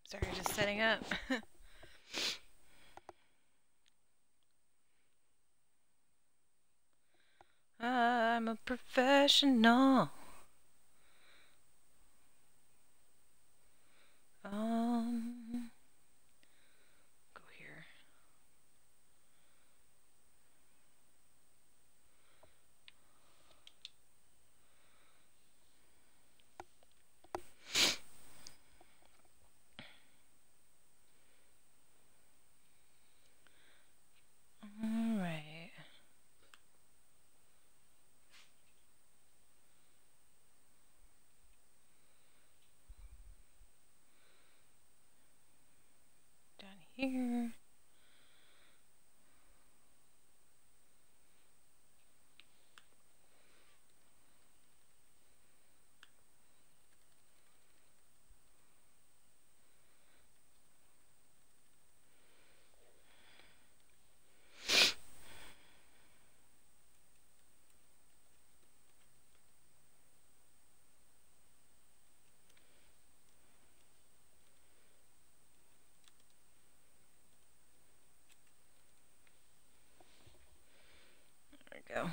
Sorry, just setting up. I'm a professional. Go here. All right. Down here. There we go.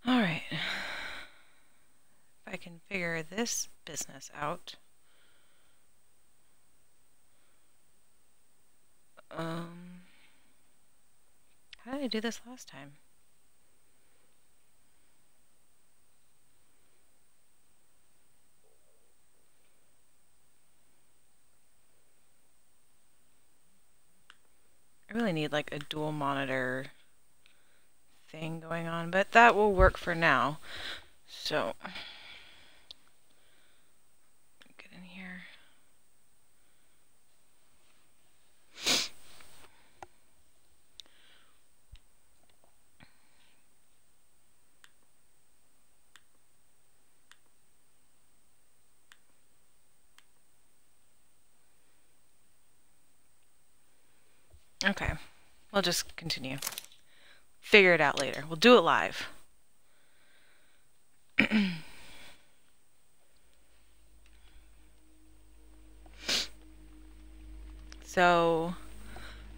All right. If I can figure this business out. How did I do this last time? I really need like a dual monitor thing going on, but that will work for now. So, get in here. Okay, we'll just continue. Figure it out later. We'll do it live. So,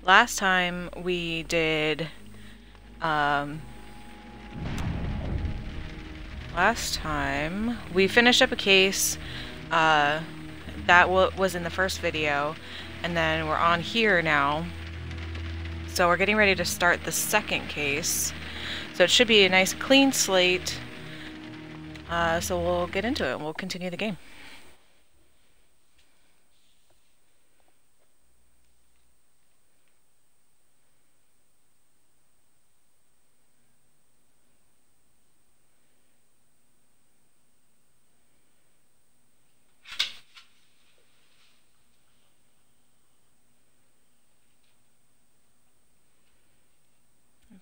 last time we did, we finished up a case, that was in the first video, and then we're on here now. So we're getting ready to start the second case. So it should be a nice clean slate. So we'll get into it. We'll continue the game.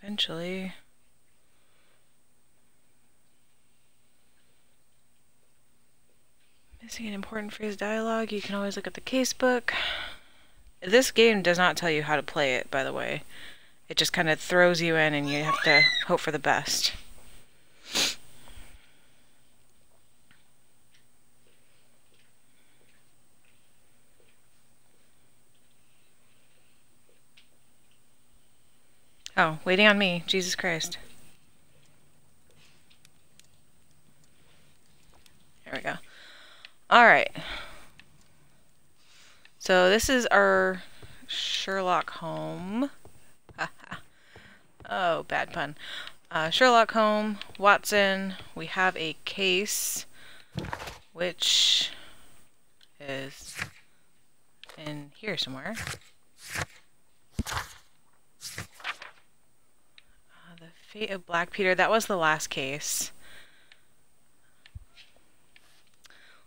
Eventually. Missing an important phrase dialogue. You can always look at the casebook. This game does not tell you how to play it, by the way. It just kind of throws you in and you have to hope for the best. Oh, waiting on me. Jesus Christ. There we go. Alright. So this is our Sherlock Holmes. Oh, bad pun. Sherlock Holmes, Watson. We have a case, which is in here somewhere. The Fate of Black Peter. That was the last case.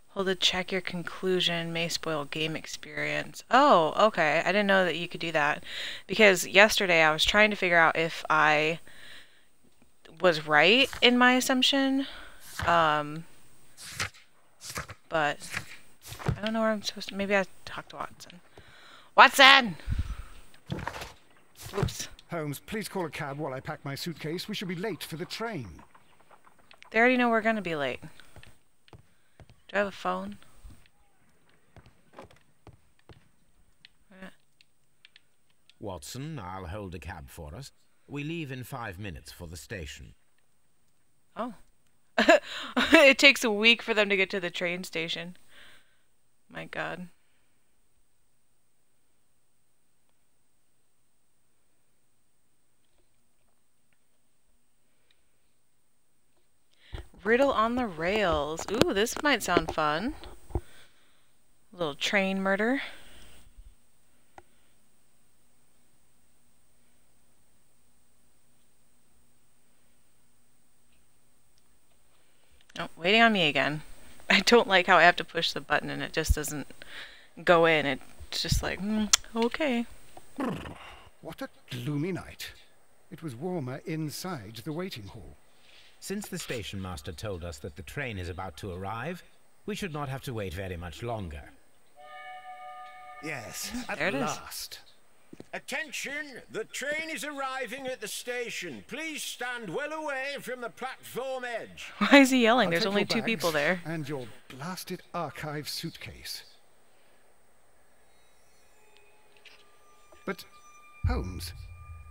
Hold to check your conclusion may spoil game experience. Oh, okay. I didn't know that you could do that. Because yesterday I was trying to figure out if I was right in my assumption. But I don't know where I'm supposed to... Maybe I talked to Watson. Watson! Oops. Holmes, please call a cab while I pack my suitcase. We should be late for the train. They already know we're going to be late. Do I have a phone? Watson, I'll hold a cab for us. We leave in 5 minutes for the station. Oh. It takes a week for them to get to the train station. My God. Riddle on the rails. Ooh, this might sound fun. A little train murder. Oh, waiting on me again. I don't like how I have to push the button and it just doesn't go in. It's just like, okay. What a gloomy night. It was warmer inside the waiting hall. Since the station master told us that the train is about to arrive, we should not have to wait very much longer. Yes, there at it is. last. Attention! The train is arriving at the station. Please stand well away from the platform edge. Why is he yelling? I'll There's take only your 2 bags people there. And your blasted archive suitcase. But, Holmes,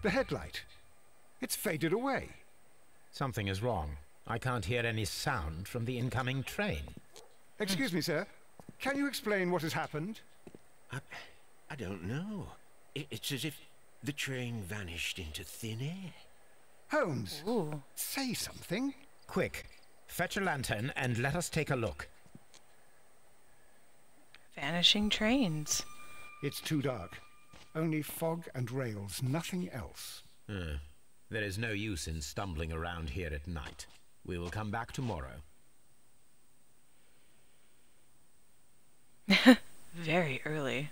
the headlight. It's faded away. Something is wrong. I can't hear any sound from the incoming train. Excuse me, sir. Can you explain what has happened? I don't know. It's as if the train vanished into thin air. Holmes, Ooh. say something. Quick, fetch a lantern and let us take a look. Vanishing trains. It's too dark. Only fog and rails, nothing else. There is no use in stumbling around here at night. We will come back tomorrow. Very early.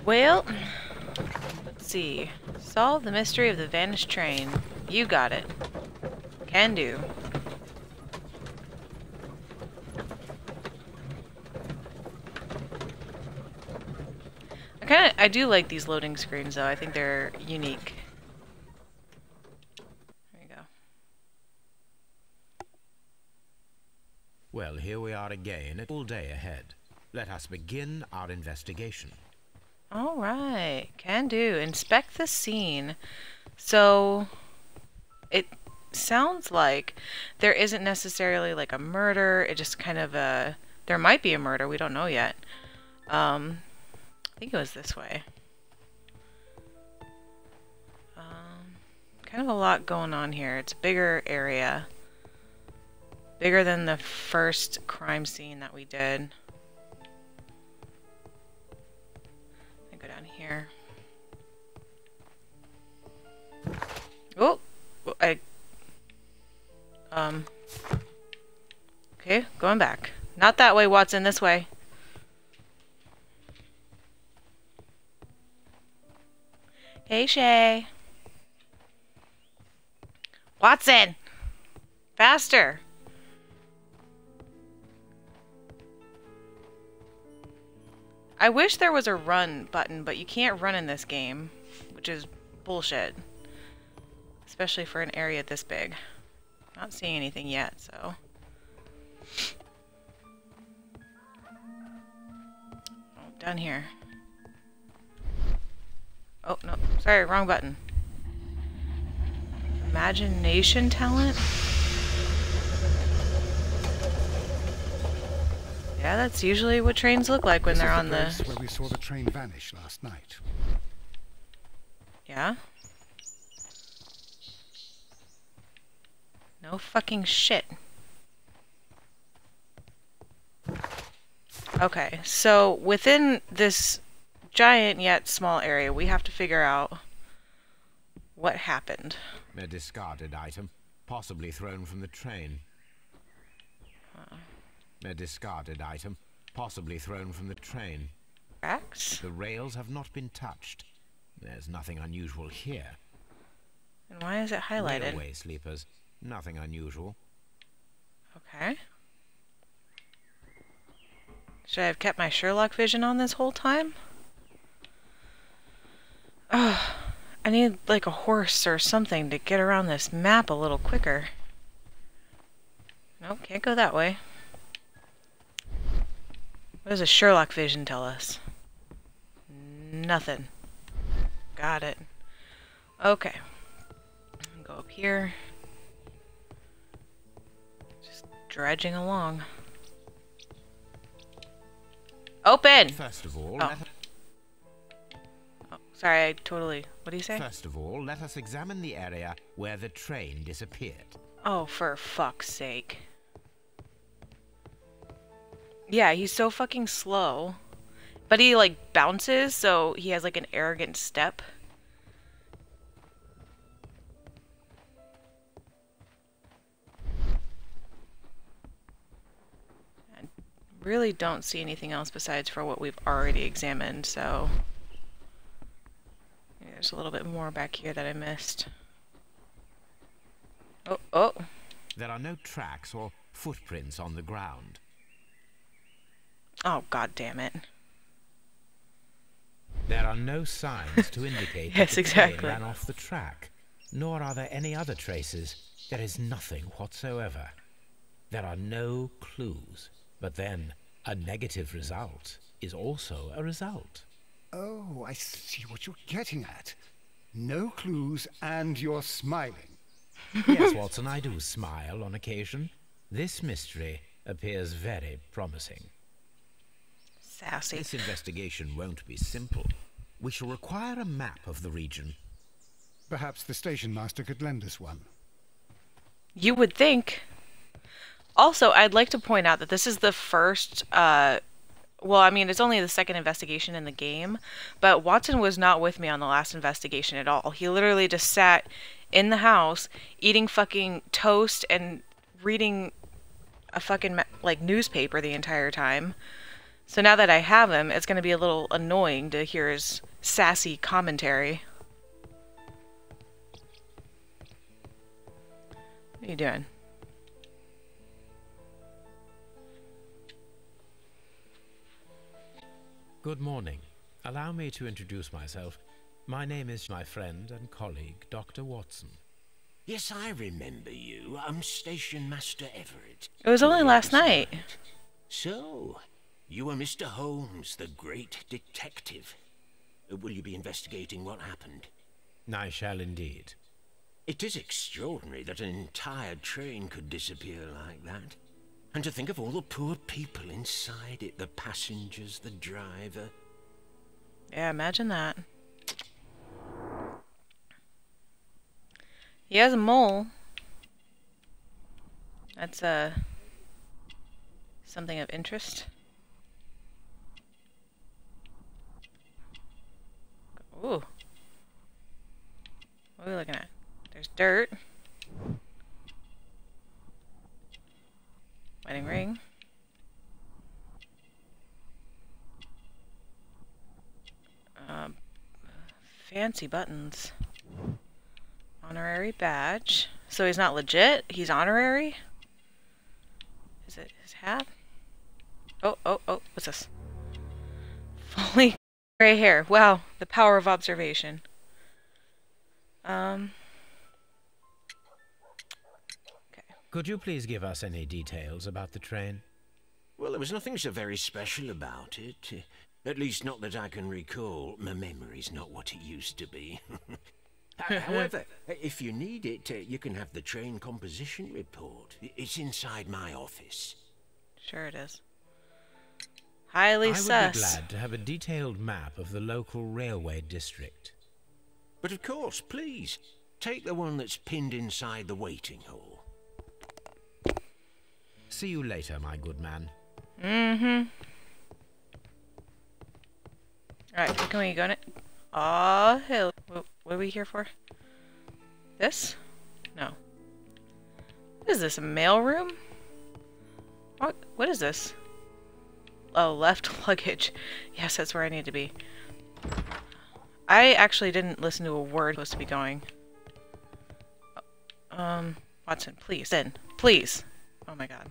Well, let's see. Solve the mystery of the vanished train. You got it. Can do. I do like these loading screens though. I think they're unique. There you go. Well, here we are again, a full day ahead. Let us begin our investigation. All right, can do. Inspect the scene. So, it sounds like there isn't necessarily like a murder. It just kind of there might be a murder. We don't know yet. I think it was this way. Kind of a lot going on here. It's a bigger area. Bigger than the first crime scene that we did. Go down here. Oh, okay, going back. Not that way, Watson, this way. Hey, Shay. Watson! Faster! I wish there was a run button, but you can't run in this game, which is bullshit. Especially for an area this big. Not seeing anything yet, so. Oh, down here. Oh, no. Sorry, wrong button. Imagination talent? Yeah, that's usually what trains look like when they're on the... This is the place where we saw the train vanish last night. Yeah? No fucking shit. Okay, so within this giant yet small area, we have to figure out what happened. A discarded item, possibly thrown from the train. A discarded item, possibly thrown from the train. Tracks? The rails have not been touched. There's nothing unusual here. And why is it highlighted? Railway sleepers, nothing unusual. Okay. Should I have kept my Sherlock vision on this whole time? Ugh. I need like a horse or something to get around this map a little quicker. Nope. Nope, can't go that way. What does a Sherlock vision tell us? Nothing. Got it. Okay. Go up here. Just dredging along. Open! First of all, Oh. Oh, sorry, I totally... What do you say? First of all, let us examine the area where the train disappeared. Oh, for fuck's sake. Yeah, he's so fucking slow. But he, like, bounces, so he has, like, an arrogant step. I really don't see anything else besides for what we've already examined, so... There's a little bit more back here that I missed. Oh, oh! There are no tracks or footprints on the ground. Oh, god damn it. There are no signs to indicate Yes, that the exactly. train ran off the track, nor are there any other traces. There is nothing whatsoever. There are no clues. But then, a negative result is also a result. Oh, I see what you're getting at. No clues and you're smiling. Yes, Watson, I do smile on occasion. This mystery appears very promising. Sassy. This investigation won't be simple. We shall require a map of the region. Perhaps the station master could lend us one. You would think. Also, I'd like to point out that this is the first, well, I mean, it's only the second investigation in the game, but Watson was not with me on the last investigation at all. He literally just sat in the house, eating fucking toast and reading a fucking, like, newspaper the entire time. So now that I have him, it's going to be a little annoying to hear his sassy commentary. What are you doing? Good morning. Allow me to introduce myself. My name is my friend and colleague, Dr. Watson. Yes, I remember you. I'm Station Master Everett. It was only last night. So, you are Mr. Holmes, the great detective. Will you be investigating what happened? I shall indeed. It is extraordinary that an entire train could disappear like that. And to think of all the poor people inside it, the passengers, the driver. Yeah, imagine that. He has a mole. That's something of interest. Ooh. What are we looking at? There's dirt. Wedding ring. Fancy buttons. Honorary badge. So he's not legit? He's honorary? Is it his hat? Oh, oh, oh, what's this? Fully gray hair. Wow, the power of observation. Okay. Could you please give us any details about the train? Well, there was nothing so very special about it. At least not that I can recall. My memory's not what it used to be. However, if you need it, you can have the train composition report. It's inside my office. Sure it is. Highly sus. I would be glad to have a detailed map of the local railway district. But of course, please, take the one that's pinned inside the waiting hall. See you later, my good man. Mm-hmm. Alright, can we go in it? Aw, hell. What are we here for? This? No. What is this, a mail room? What is this? Oh, left luggage. Yes, that's where I need to be. I actually didn't listen to a word supposed to be going. Watson, please. In. Please. Oh my god.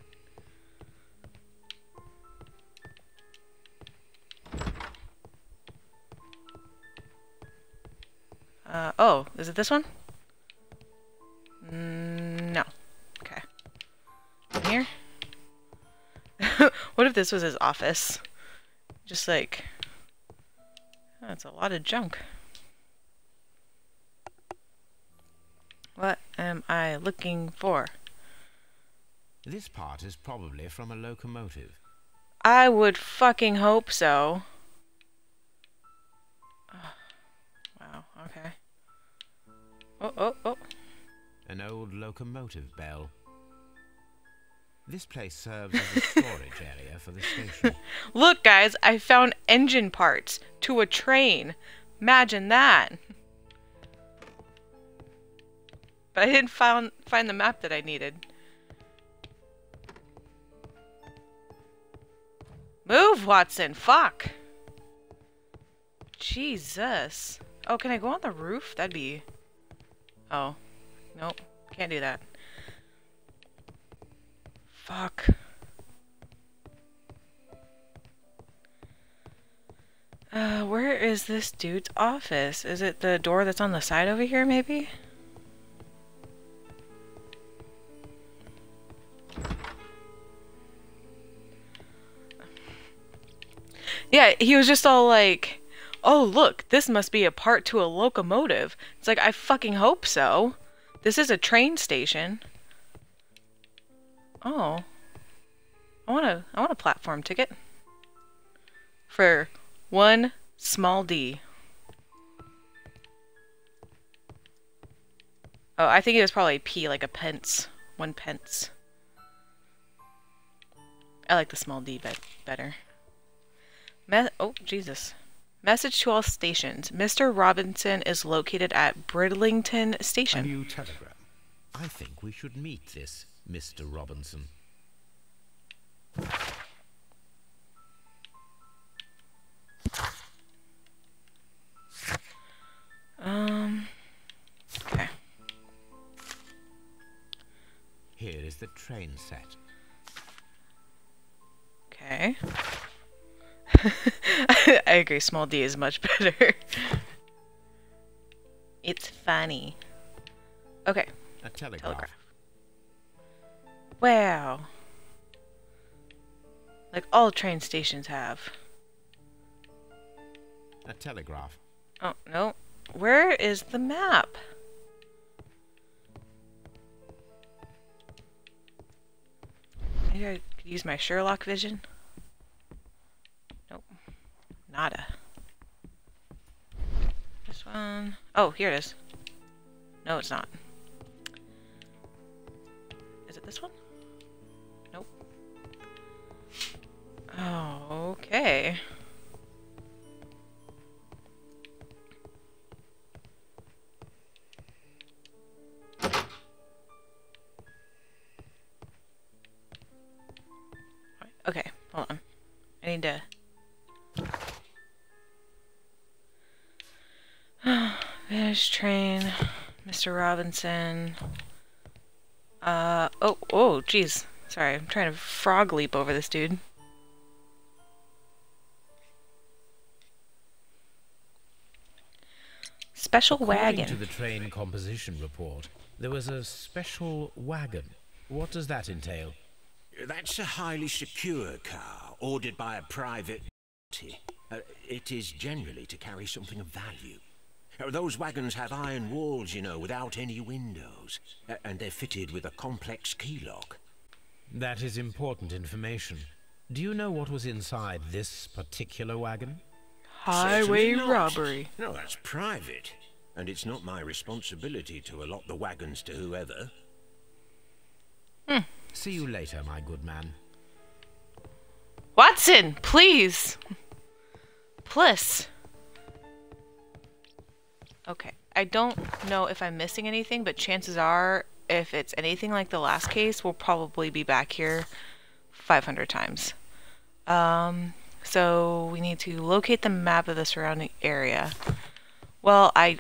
Oh, is it this one? No. Okay. here? What if this was his office? Just like... That's a lot of junk. What am I looking for? This part is probably from a locomotive. I would fucking hope so. Oh, wow, okay. Oh, oh, oh. An old locomotive bell. This place serves as a storage area for the station. Look, guys, I found engine parts to a train. Imagine that. But I didn't find the map that I needed. Move, Watson. Fuck. Jesus. Oh, can I go on the roof? That'd be... Oh. Nope. Can't do that. Fuck. Where is this dude's office? Is it the door that's on the side over here, maybe? Yeah, he was just all like, oh, look, this must be a part to a locomotive. It's like, I fucking hope so. This is a train station. Oh. I want a platform ticket. For 1 small D. Oh, I think it was probably P, like a pence. 1 pence. I like the small D better. Oh, Jesus. Message to all stations. Mr. Robinson is located at Bridlington Station. A new telegram. I think we should meet this Mr. Robinson. Okay. Here is the train set. Okay. I agree, small D is much better. It's funny. Okay. A telegraph. Wow. Like all train stations have. A telegraph. Oh, no. Where is the map? Maybe I could use my Sherlock vision. Nope. Nada. This one. Oh, here it is. No, it's not. Is it this one? Nope. Oh, okay. Okay, hold on. I need to... Finish train. Mr. Robinson. Oh, jeez. Sorry, I'm trying to frog leap over this dude. Special wagon. According to the train composition report, there was a special wagon. What does that entail? That's a highly secure car, ordered by a private party. It is generally to carry something of value. Those wagons have iron walls, you know, without any windows. And they're fitted with a complex key lock. That is important information. Do you know what was inside this particular wagon? Highway Certainly not. robbery. No, that's private. And it's not my responsibility to allot the wagons to whoever. See you later, my good man. Watson, please. Please. Okay. I don't know if I'm missing anything, but chances are, if it's anything like the last case, we'll probably be back here 500 times. So we need to locate the map of the surrounding area. Well, I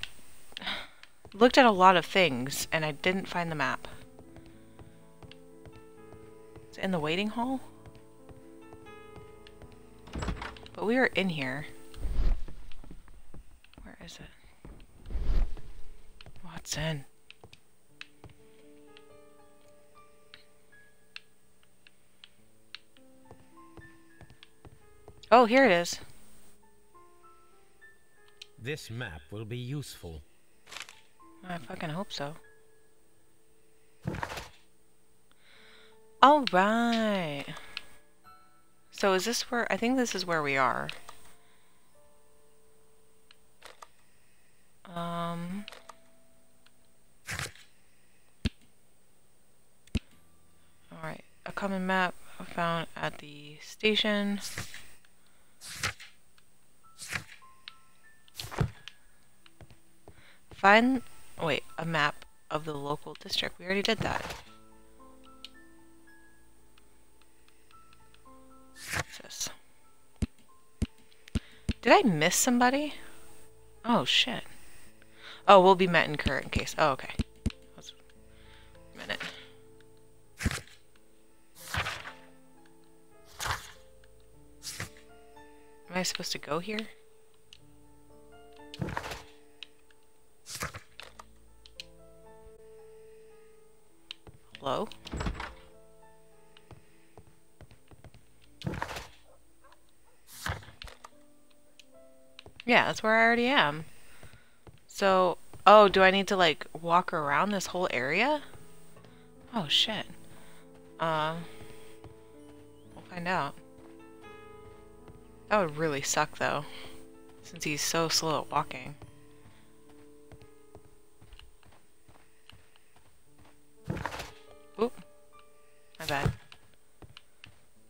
looked at a lot of things, and I didn't find the map. It's in the waiting hall? But we are in here. Where is it? Watson. Oh, here it is. This map will be useful. I fucking hope so. All right. So is this where... I think this is where we are. Alright. A common map found at the station. Find... Wait, a map of the local district. We already did that. What's this? Did I miss somebody? Oh, shit. Oh, we'll be met in current case. Oh, okay. A minute. Am I supposed to go here? Hello? Yeah, that's where I already am. So, oh, do I need to, like, walk around this whole area? Oh, shit. We'll find out. That would really suck, though, since he's so slow at walking. Oop. My bad.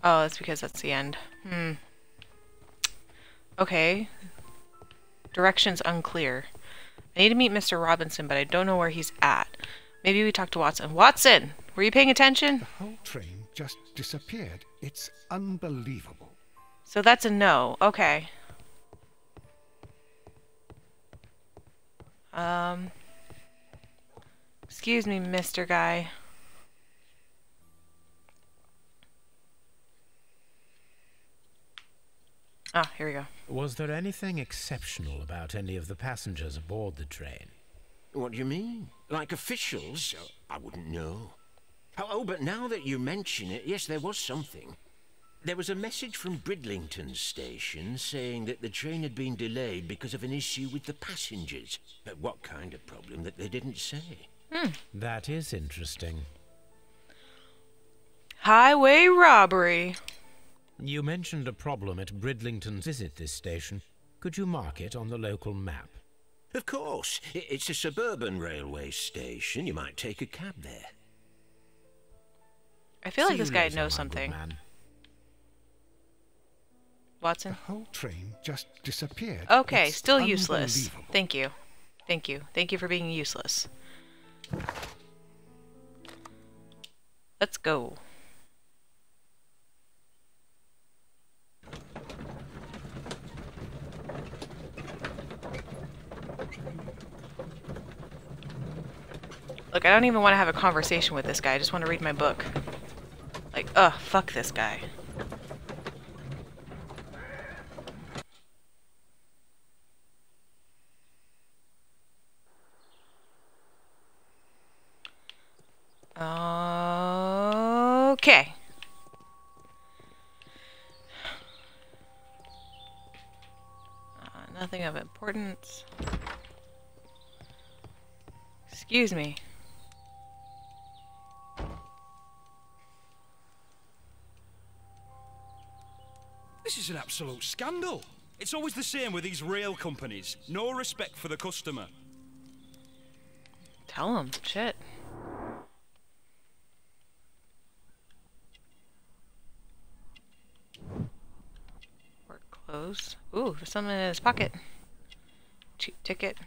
Oh, that's because that's the end. Okay. Directions unclear. I need to meet Mr. Robinson, but I don't know where he's at. Maybe we talk to Watson. Watson! Were you paying attention? The whole train just disappeared. It's unbelievable. So that's a no. Okay. Excuse me, Mr. Guy. Ah, here we go. Was there anything exceptional about any of the passengers aboard the train? What do you mean? Like officials? I wouldn't know. Oh, but now that you mention it, yes, there was something. There was a message from Bridlington station saying that the train had been delayed because of an issue with the passengers. But what kind of problem that they didn't say? That is interesting. Highway robbery. You mentioned a problem at Bridlington's visit this station. Could you mark it on the local map? Of course. It's a suburban railway station. You might take a cab there. I feel like See this you guy later, knows my something. good man. Watson? The whole train just disappeared. Okay, It's still useless. unbelievable. Thank you. Thank you. Thank you for being useless. Let's go. Look, I don't even want to have a conversation with this guy. I just want to read my book. Like, ugh, fuck this guy. Okay. Nothing of importance. Excuse me. This is an absolute scandal. It's always the same with these rail companies. No respect for the customer. Tell him. Shit. Work closed. Ooh, there's something in his pocket. Cheap ticket.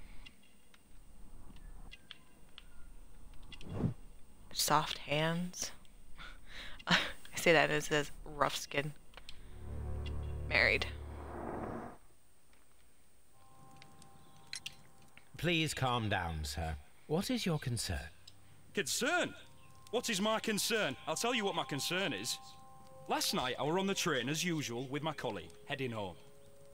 Soft hands. I say that as it says rough skin. Married. Please calm down, sir. What is your concern? Concern? What is my concern? I'll tell you what my concern is. Last night I were on the train as usual with my colleague, heading home.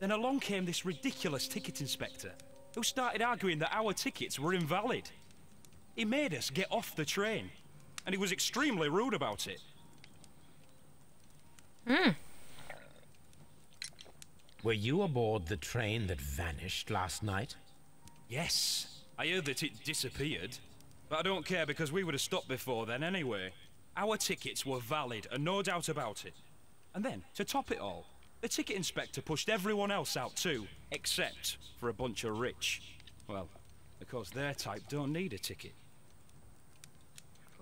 Then along came this ridiculous ticket inspector, who started arguing that our tickets were invalid. He made us get off the train, and he was extremely rude about it. Were you aboard the train that vanished last night? Yes, I heard that it disappeared. But I don't care because we would have stopped before then anyway. Our tickets were valid and no doubt about it. And then, to top it all, the ticket inspector pushed everyone else out too, except for a bunch of rich. Well, because their type don't need a ticket.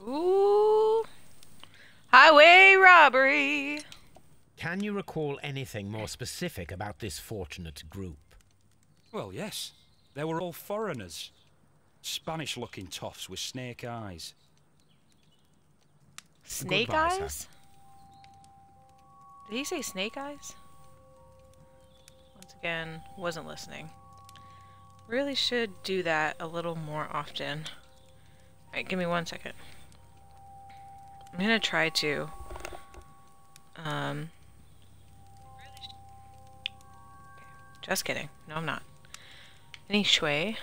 Ooh. Highway robbery. Can you recall anything more specific about this fortunate group? Well, yes. They were all foreigners. Spanish-looking toffs with snake eyes. Snake Goodbye, eyes? sir. Did he say snake eyes? Once again, wasn't listening. Really should do that a little more often. Alright, give me 1 second. I'm gonna try to just kidding. No, I'm not. Any shui?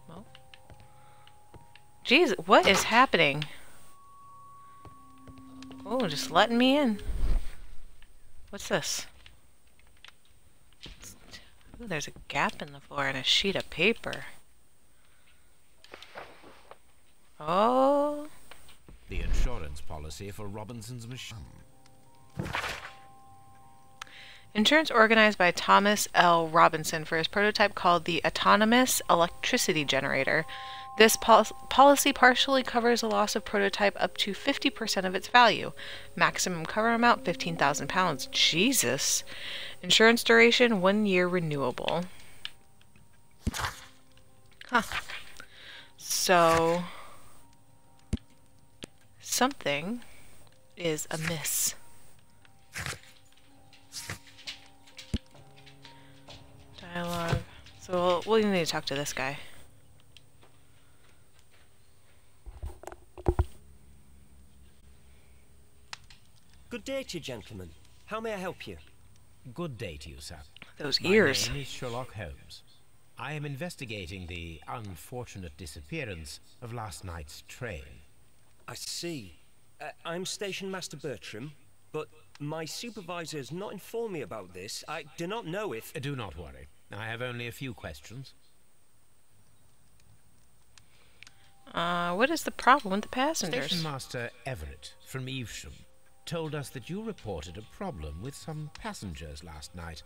Well. Jeez, what is happening? Oh, just letting me in. What's this? Ooh, there's a gap in the floor and a sheet of paper. Oh. The insurance policy for Robinson's machine. Insurance organized by Thomas L. Robinson for his prototype called the Autonomous Electricity Generator. This policy partially covers a loss of prototype up to 50% of its value. Maximum cover amount, £15,000. Jesus. Insurance duration, 1 year renewable. Huh. So, something is amiss. Dialogue. So we'll need to talk to this guy. Good day to you, gentlemen. How may I help you? Good day to you, sir. Those My ears. name is Sherlock Holmes. I am investigating the unfortunate disappearance of last night's train. I see. I'm Station Master Bertram, but my supervisor has not informed me about this. I do not know if... Do not worry. I have only a few questions. What is the problem with the passengers? Station Master Everett from Evesham told us that you reported a problem with some passengers last night.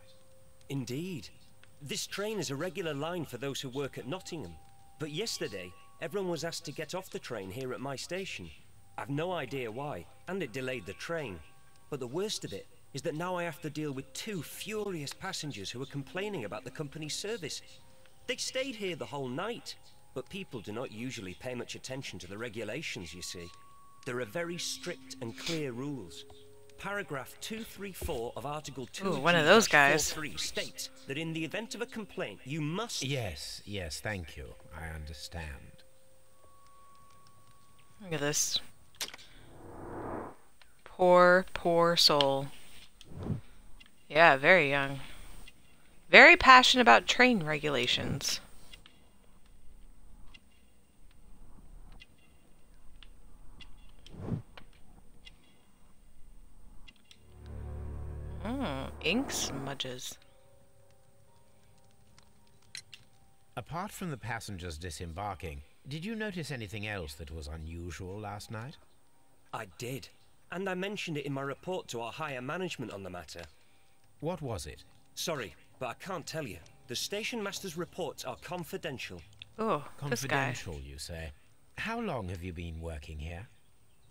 Indeed. This train is a regular line for those who work at Nottingham. But yesterday, everyone was asked to get off the train here at my station. I've no idea why, and it delayed the train. But the worst of it is that now I have to deal with 2 furious passengers who are complaining about the company's service. They stayed here the whole night, but people do not usually pay much attention to the regulations, you see. There are very strict and clear rules. Paragraph 234 of Article 2 Ooh, one of those guys. states that in the event of a complaint, you must... Yes, thank you. I understand. Look at this. Poor, poor soul. Yeah, very young. Very passionate about train regulations. Ink smudges. Apart from the passengers disembarking, did you notice anything else that was unusual last night? I did. And I mentioned it in my report to our higher management on the matter. What was it? Sorry, but I can't tell you. The station master's reports are confidential. Oh, this guy. Confidential, you say. How long have you been working here?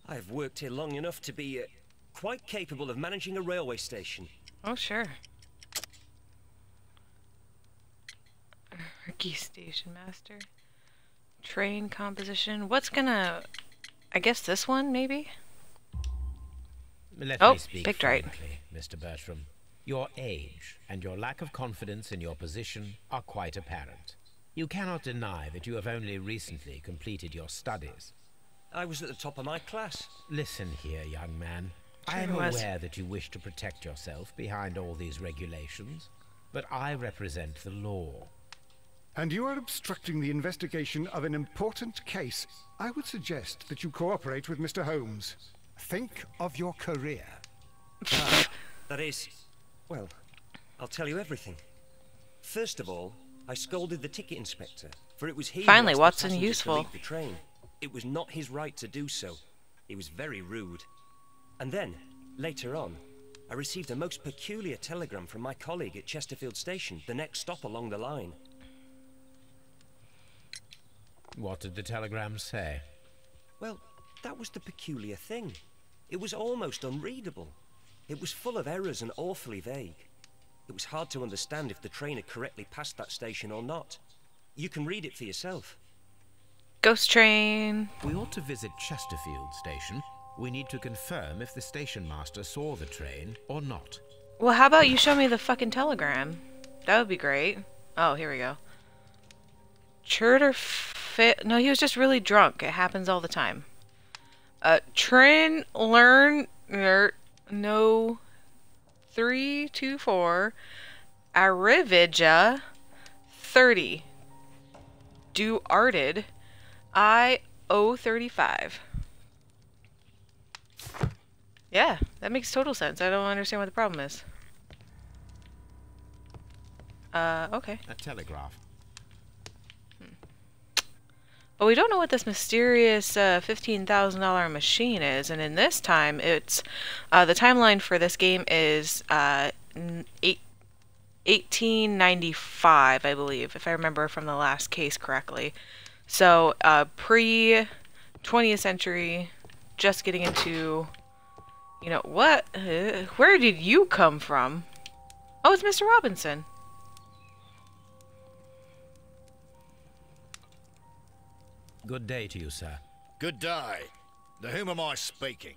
I have worked here long enough to be quite capable of managing a railway station. Oh, sure. Rookie station master. Train composition. What's gonna... I guess this one, maybe? Let Oh, me speak picked right. frankly, Mr. Bertram. Your age and your lack of confidence in your position are quite apparent. You cannot deny that you have only recently completed your studies. I was at the top of my class. Listen here, young man. I am aware that you wish to protect yourself behind all these regulations, but I represent the law. And you are obstructing the investigation of an important case. I would suggest that you cooperate with Mr. Holmes. Think of your career. That is... well, I'll tell you everything. First of all, I scolded the ticket inspector, for it was he Finally, who asked Watson the passenger useful. to leave the train. It was not his right to do so. He was very rude. And then, later on, I received a most peculiar telegram from my colleague at Chesterfield Station, the next stop along the line. What did the telegram say? Well, that was the peculiar thing. It was almost unreadable. It was full of errors and awfully vague. It was hard to understand if the train had correctly passed that station or not. You can read it for yourself. Ghost train. We ought to visit Chesterfield Station. We need to confirm if the station master saw the train or not. Well, how about you show me the fucking telegram? That would be great. Oh, here we go. Churter fit. No, he was just really drunk. It happens all the time. Train learn no 324 Arivija 30 do arted I 035. Yeah, that makes total sense. I don't understand what the problem is. Okay. A telegraph. But we don't know what this mysterious $15,000 machine is, and in this time, it's the timeline for this game is 1895, I believe, if I remember from the last case correctly. So pre-20th century, just getting into, you know, what? Where did you come from? Oh, it's Mr. Robinson. Good day to you, sir. Good day. To whom am I speaking?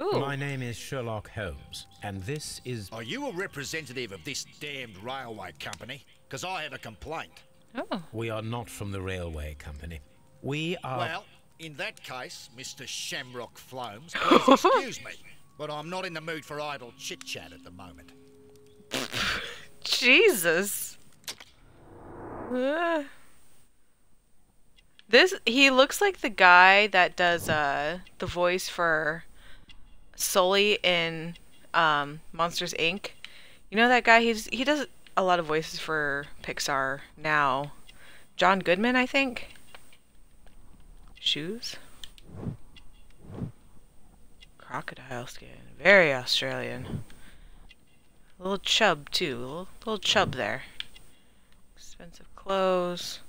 Ooh. My name is Sherlock Holmes, and this is... Are you a representative of this damned railway company? Because I have a complaint. Oh. We are not from the railway company. We are... Well, in that case, Mr. Shamrock Flomes, please excuse me, but I'm not in the mood for idle chit-chat at the moment. Jesus. He looks like the guy that does the voice for Sully in Monsters Inc. You know that guy? He does a lot of voices for Pixar now. John Goodman, I think. Shoes. Crocodile skin. Very Australian. A little chub too. A little chub there. Expensive clothes.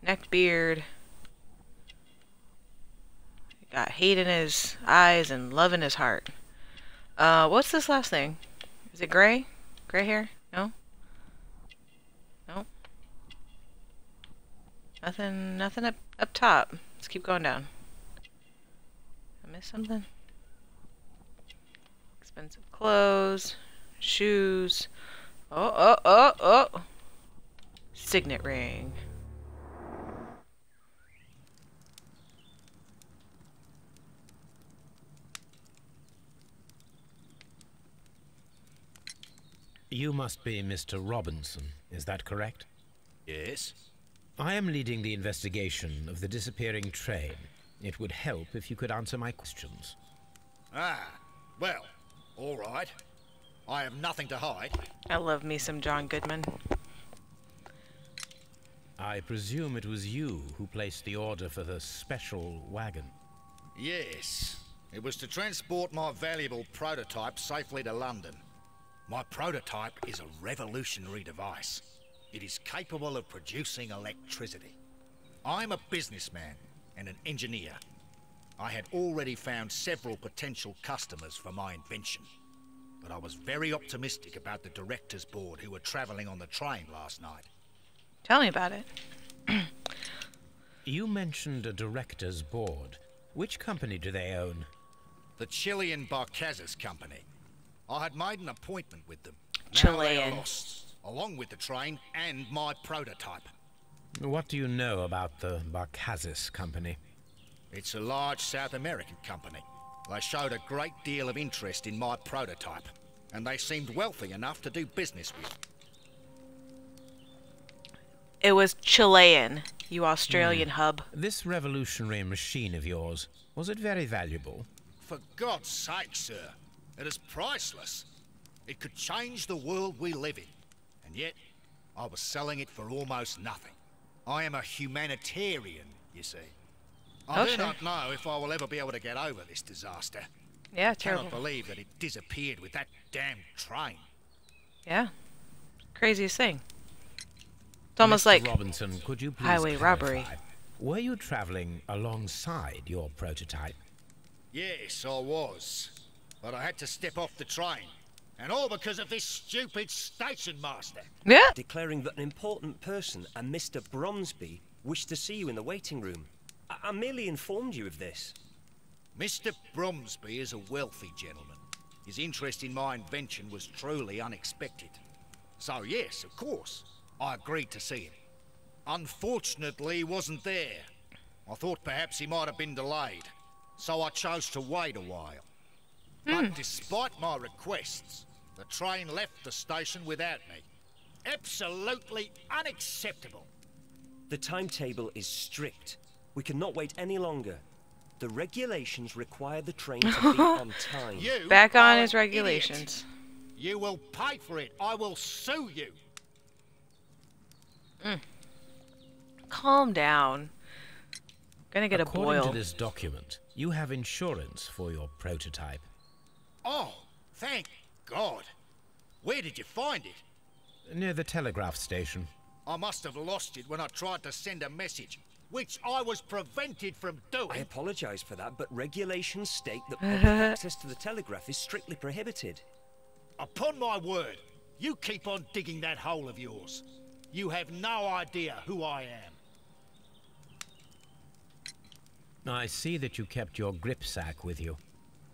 Neck beard. Got hate in his eyes and love in his heart. What's this last thing? Is it gray? Gray hair? No? No? Nothing up top. Let's keep going down. I missed something? Expensive clothes. Shoes. Oh. Signet ring. You must be Mr. Robinson, is that correct? Yes? I am leading the investigation of the disappearing train. It would help if you could answer my questions. Ah, well, all right. I have nothing to hide. I love me some John Goodman. I presume it was you who placed the order for the special wagon. Yes. It was to transport my valuable prototype safely to London. My prototype is a revolutionary device. It is capable of producing electricity. I'm a businessman and an engineer. I had already found several potential customers for my invention, but I was very optimistic about the directors' board who were travelling on the train last night. Tell me about it. You mentioned a directors' board. Which company do they own? The Chilean Barcazes Company. I had made an appointment with them. Now they Chilean. are lost, along with the train and my prototype. What do you know about the Barcazes Company? It's a large South American company. They showed a great deal of interest in my prototype, and they seemed wealthy enough to do business with. It was Chilean. you Australian hub. This revolutionary machine of yours, was it very valuable? For God's sake, sir, it is priceless. It could change the world we live in. And yet, I was selling it for almost nothing. I am a humanitarian, you see. I do not know if I will ever be able to get over this disaster. Yeah, I terrible. cannot believe that it disappeared with that damn train. Yeah. Craziest thing. It's almost Mr. like Robinson, could you please highway robbery. clarify, were you traveling alongside your prototype? Yes, I was. But I had to step off the train. And all because of this stupid station master. Yeah. Declaring that an important person, a Mr. Bromsby, wished to see you in the waiting room. I merely informed you of this. Mr. Bromsby is a wealthy gentleman. His interest in my invention was truly unexpected. So yes, of course, I agreed to see him. Unfortunately, he wasn't there. I thought perhaps he might have been delayed, so I chose to wait a while. But despite my requests, the train left the station without me. Absolutely unacceptable. The timetable is strict. We cannot wait any longer. The regulations require the train to be on time. You Back on are his an regulations. idiot. You will pay for it. I will sue you. Calm down. Gonna get According a boil. to this document, you have insurance for your prototype. Oh, thank God. Where did you find it? Near the telegraph station. I must have lost it when I tried to send a message, which I was prevented from doing. I apologize for that, but regulations state that public access to the telegraph is strictly prohibited. Upon my word, you keep on digging that hole of yours. You have no idea who I am. I see that you kept your grip sack with you.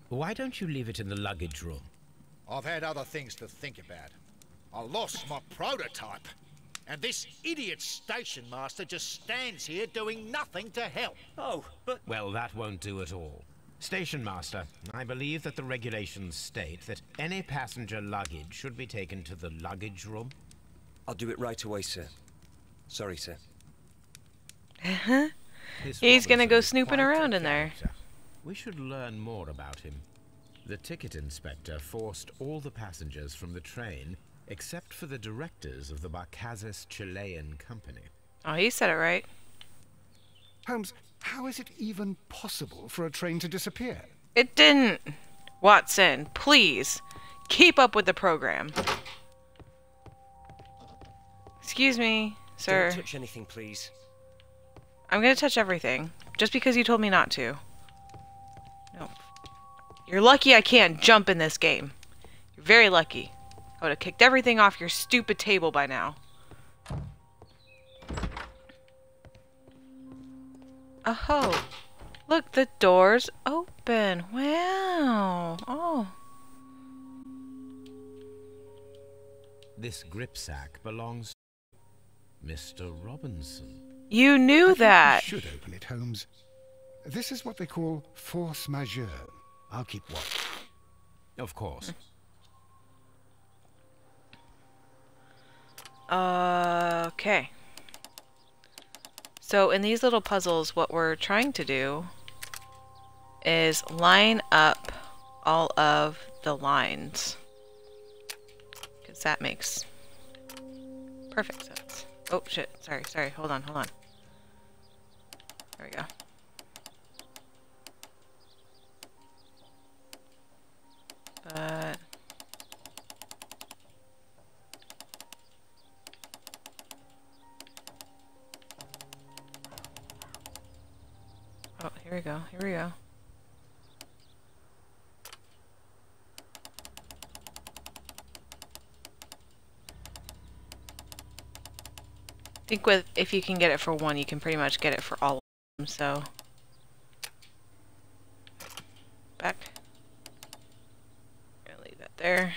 Why don't you leave it in the luggage room? I've had other things to think about. I lost my prototype. And this idiot station master just stands here doing nothing to help. Oh, but... Well, that won't do at all. Station master, I believe that the regulations state that any passenger luggage should be taken to the luggage room. I'll do it right away, sir. Sorry, sir. He's gonna go Robinson is snooping quite a around in there. character. We should learn more about him. The ticket inspector forced all the passengers from the train except for the directors of the Barcazes Chilean company. Oh, he said it right. Holmes, how is it even possible for a train to disappear? It didn't. Watson, please, keep up with the program. Excuse me, sir. Don't touch anything, please. I'm gonna touch everything, just because you told me not to. No. You're lucky I can't jump in this game. You're very lucky. I would have kicked everything off your stupid table by now. Oh, look, the door's open. Wow. Oh. This grip sack belongs to Mr. Robinson. You knew I think that. you should open it, Holmes. This is what they call force majeure. I'll keep watch. Of course. Okay. So in these little puzzles, what we're trying to do is line up all of the lines. Because that makes perfect sense. Oh, shit. Sorry. Hold on. There we go. But... oh, here we go. I think if you can get it for one, you can pretty much get it for all of them, so... back. Gonna leave that there.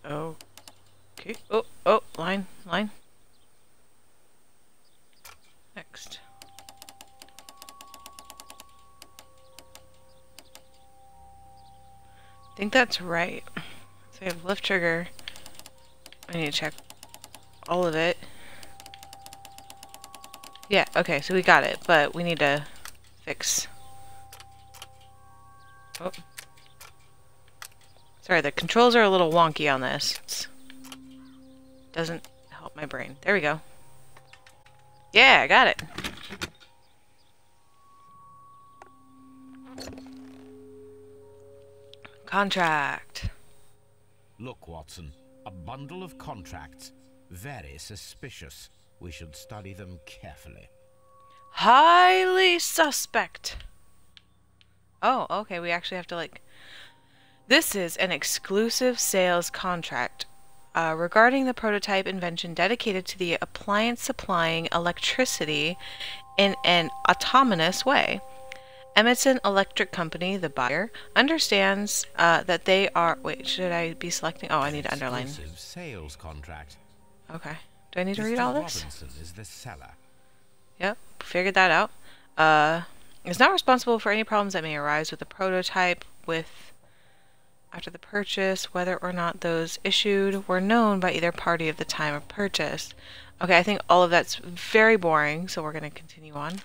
Okay. Oh, line. Next. I think that's right. So we have left trigger, I need to check all of it. Yeah, okay, so we got it, but we need to fix... Oh. Sorry, the controls are a little wonky on this. Doesn't help my brain. There we go. Yeah, I got it. Contract. Look, Watson. A bundle of contracts. Very suspicious. We should study them carefully. Highly suspect. Oh, okay, we actually have to, like... This is an exclusive sales contract regarding the prototype invention dedicated to the appliance supplying electricity in an autonomous way. Emerson Electric Company, the buyer, understands that they are... Wait, should I be selecting? Oh, I need to underline. Exclusive sales contract. Okay. Do I need to read all this? Robinson is the seller. Yep, figured that out. Is not responsible for any problems that may arise with the prototype after the purchase, whether or not those issued were known by either party at the time of purchase. Okay, I think all of that's very boring, so we're going to continue on.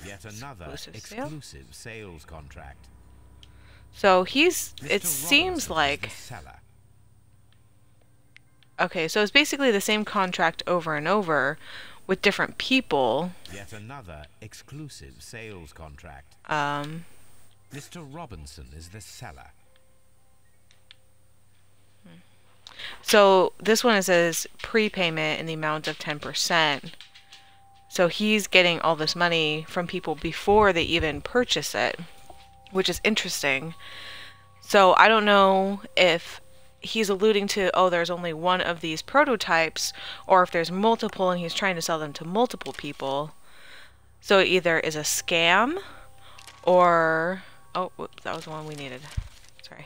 Yet another exclusive sales contract. So Mr. it seems Robinson like... is the seller. Okay, so it's basically the same contract over and over with different people. Yet another exclusive sales contract. Mr. Robinson is the seller. So this one, it says prepayment in the amount of 10%. So he's getting all this money from people before they even purchase it, which is interesting. So I don't know if he's alluding to, oh, there's only one of these prototypes, or if there's multiple and he's trying to sell them to multiple people. So it either is a scam, or... Oh, whoops, that was the one we needed. Sorry.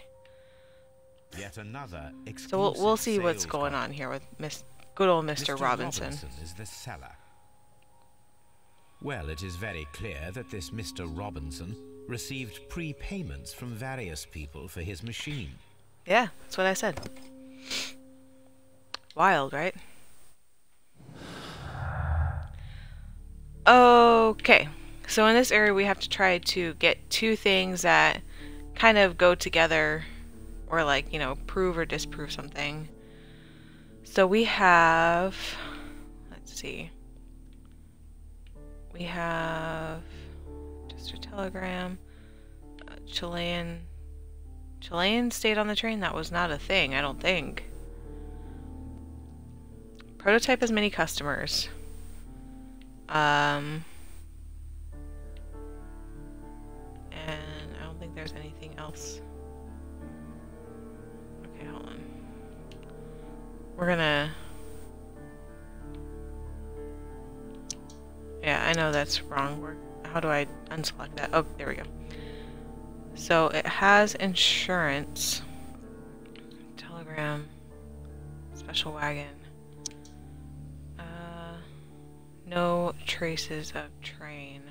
Yet another exclusive So we'll see what's sales going contract. on here with good old Mr. Robinson. Is the seller. Well, it is very clear that this Mr. Robinson received prepayments from various people for his machine. Yeah, that's what I said. Wild, right? Okay, so in this area we have to try to get two things that kind of go together, or like, you know, prove or disprove something. So we have, let's see, we have just a telegram, Chilean stayed on the train? That was not a thing, I don't think. Prototype has many customers. And I don't think there's anything else. Okay, hold on. We're gonna... Yeah, I know that's wrong. How do I unselect that? Oh, there we go. So it has insurance, telegram, special wagon, no traces of train,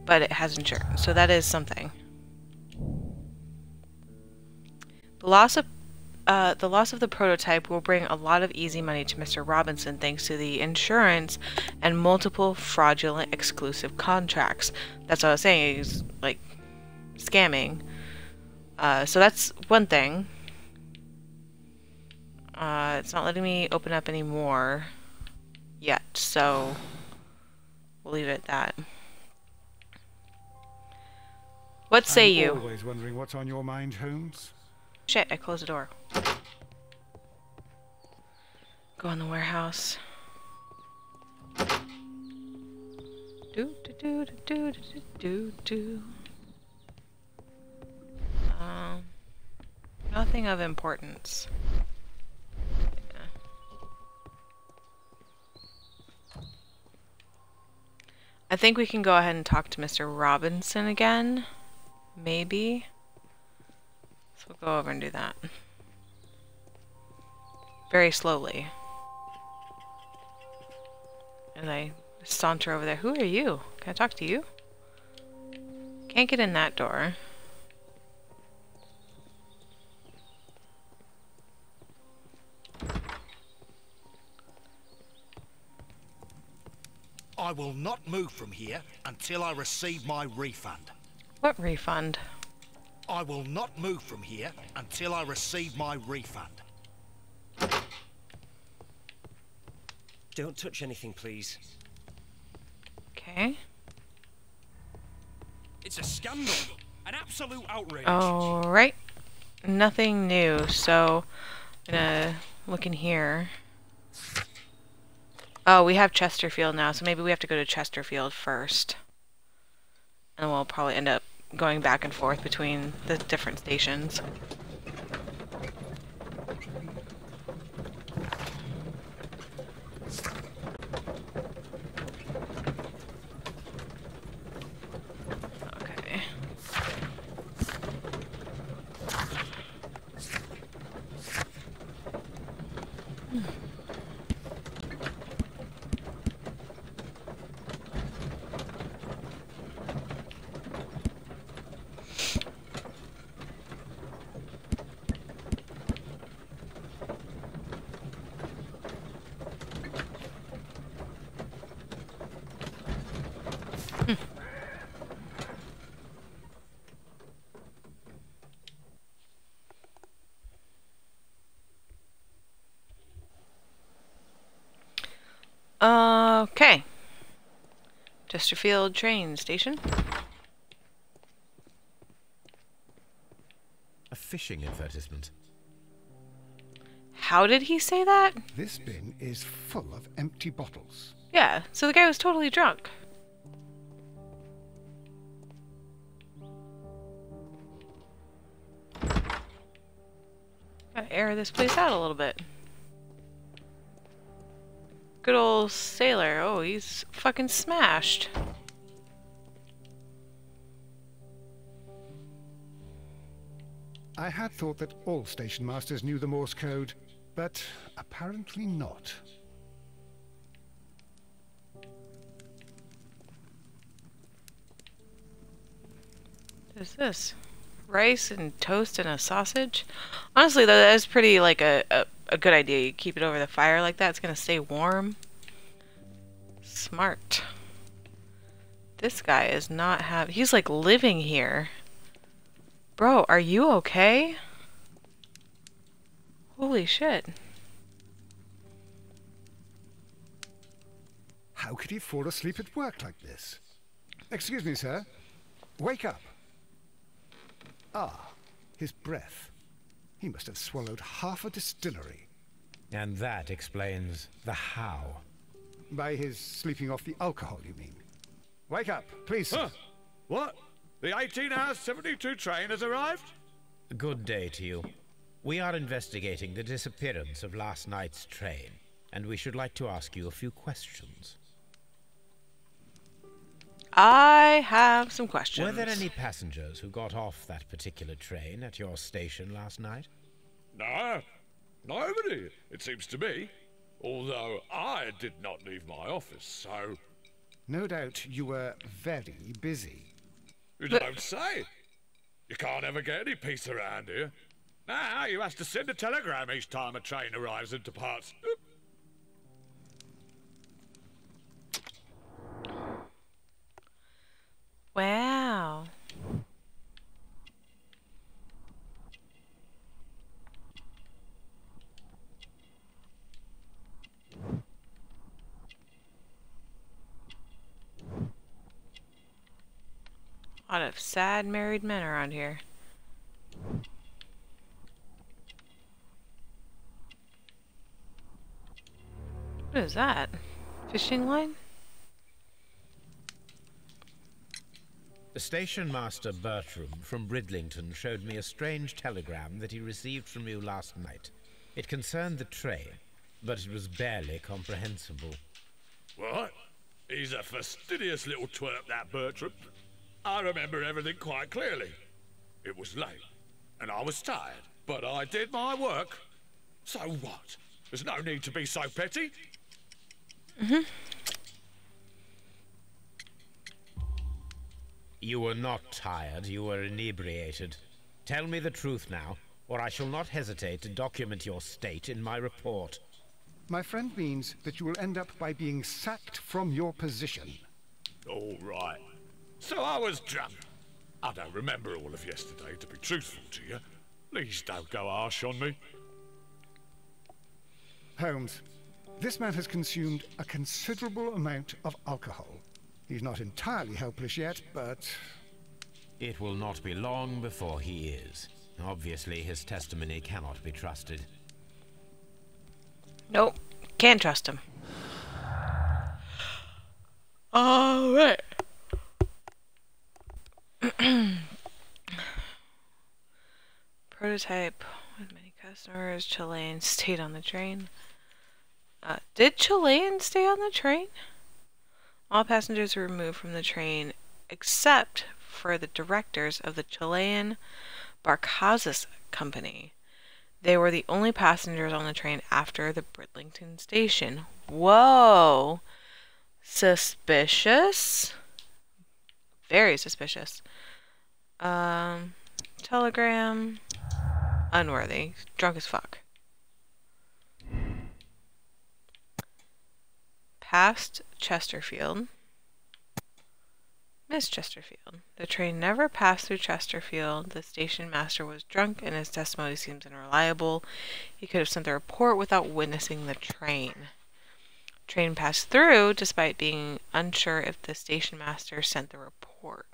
but it has insurance, so that is something. The loss of the prototype will bring a lot of easy money to Mr. Robinson thanks to the insurance and multiple fraudulent exclusive contracts. That's what I was saying. He's like scamming. So that's one thing. It's not letting me open up any more yet, so we'll leave it at that. What say you? I'm always wondering what's on your mind, Holmes. Shit, I closed the door. Go in the warehouse. Do do do do do do do. Nothing of importance. Yeah. I think we can go ahead and talk to Mr. Robinson again. Maybe. So we'll go over and do that. Very slowly. And I saunter over there. Who are you? Can I talk to you? Can't get in that door. I will not move from here until I receive my refund. What refund? I will not move from here until I receive my refund. Don't touch anything, please. Okay. It's a scandal. An absolute outrage. Alright. Nothing new, so I'm gonna look in here. Oh, we have Chesterfield now, so maybe we have to go to Chesterfield first. And we'll probably end up going back and forth between the different stations. Okay. Okay. Chesterfield train station. A fishing advertisement. How did he say that? This bin is full of empty bottles. Yeah, so the guy was totally drunk. Gotta air this place out a little bit. Good old sailor. Oh, he's fucking smashed. I had thought that all station masters knew the Morse code, but apparently not. What is this? Rice and toast and a sausage? Honestly, though, that is pretty, like, a good idea. You keep it over the fire like that, it's gonna stay warm. Smart. This guy is not he's, like, living here. Bro, are you okay? Holy shit. How could he fall asleep at work like this? Excuse me, sir. Wake up. Ah, his breath. He must have swallowed half a distillery. And that explains the how. By his sleeping off the alcohol, you mean? Wake up, please, sir. Huh? What? The 18-hour 72 train has arrived? Good day to you. We are investigating the disappearance of last night's train, and we should like to ask you a few questions. I have some questions. Were there any passengers who got off that particular train at your station last night? No, nobody, it seems to me. Although I did not leave my office, so... No doubt you were very busy. You don't say. You can't ever get any peace around here. Now you have to send a telegram each time a train arrives and departs. Wow. A lot of sad married men around here. What is that? Fishing line? The station master Bertram from Bridlington showed me a strange telegram that he received from you last night. It concerned the train, but it was barely comprehensible. What? He's a fastidious little twerp, that Bertram. I remember everything quite clearly. It was late, and I was tired, but I did my work. So what? There's no need to be so petty. You were not tired, you were inebriated. Tell me the truth now, or I shall not hesitate to document your state in my report. my friend means that you will end up by being sacked from your position. All right. So I was drunk. I don't remember all of yesterday, to be truthful to you. Please don't go harsh on me. Holmes, this man has consumed a considerable amount of alcohol. He's not entirely helpless yet, but... It will not be long before he is. Obviously, his testimony cannot be trusted. Nope. Can't trust him. Alright. Prototype with many customers. Chilean stayed on the train. Did Chilean stay on the train? All passengers were removed from the train except for the directors of the Chilean Barcazas Company. They were the only passengers on the train after the Bridlington station. Whoa! Suspicious? Very suspicious. Telegram. Unworthy. Drunk as fuck. Past Chesterfield. Miss Chesterfield. The train never passed through Chesterfield. The station master was drunk and his testimony seems unreliable. He could have sent the report without witnessing the train. Train passed through despite being unsure if the station master sent the report.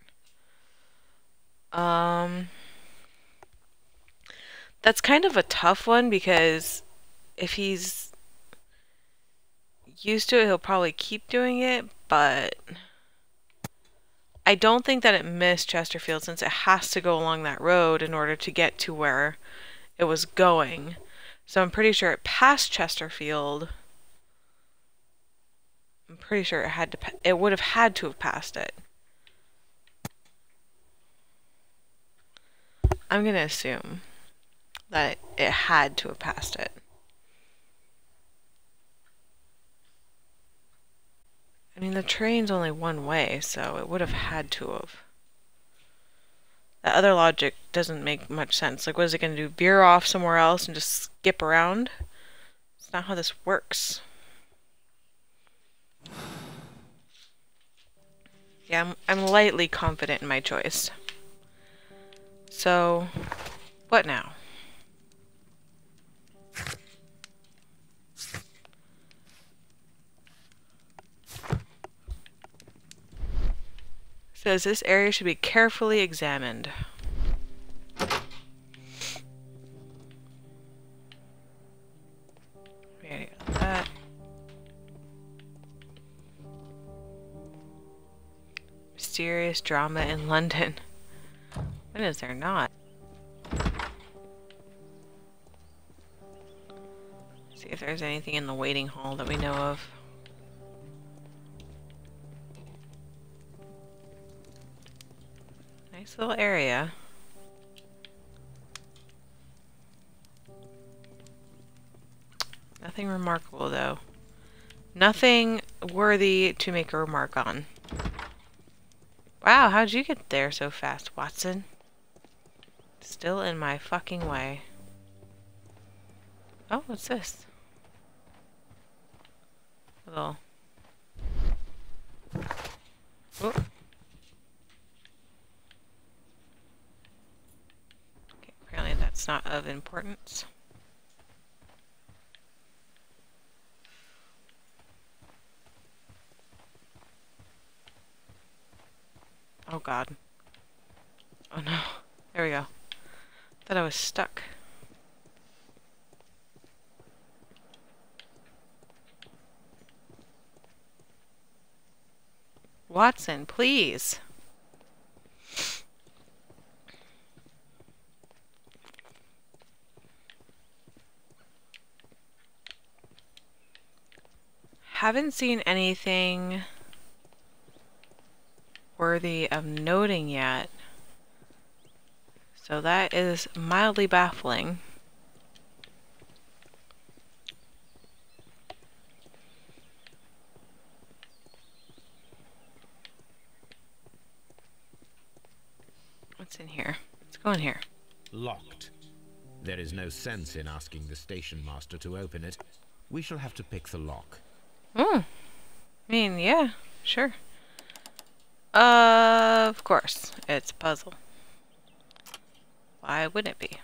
That's kind of a tough one because if he's used to it, he'll probably keep doing it, but I don't think that it missed Chesterfield since it has to go along that road in order to get to where it was going. So I'm pretty sure it passed Chesterfield. I'm pretty sure it would have had to have passed it. I'm going to assume that it had to have passed it. I mean, the train's only one way, so it would have had to have. That other logic doesn't make much sense. Like, what is it going to do? Veer off somewhere else and just skip around? It's not how this works. Yeah, I'm lightly confident in my choice. So, what now? Says this area should be carefully examined. We already got that. Mysterious drama in London. When is there not? See if there's anything in the waiting hall that we know of. Nice little area. Nothing remarkable though. Nothing worthy to make a remark on. Wow, how'd you get there so fast, Watson? Still in my fucking way. Oh, what's this? A little... Oh. Okay, apparently that's not of importance. Oh god. Oh no. There we go. Thought I was stuck. Watson, please. Haven't seen anything worthy of noting yet. So that is mildly baffling. What's in here? Let's go in here. Locked. There is no sense in asking the station master to open it. we shall have to pick the lock. I mean, yeah, sure. Of course, it's a puzzle. Why wouldn't it be?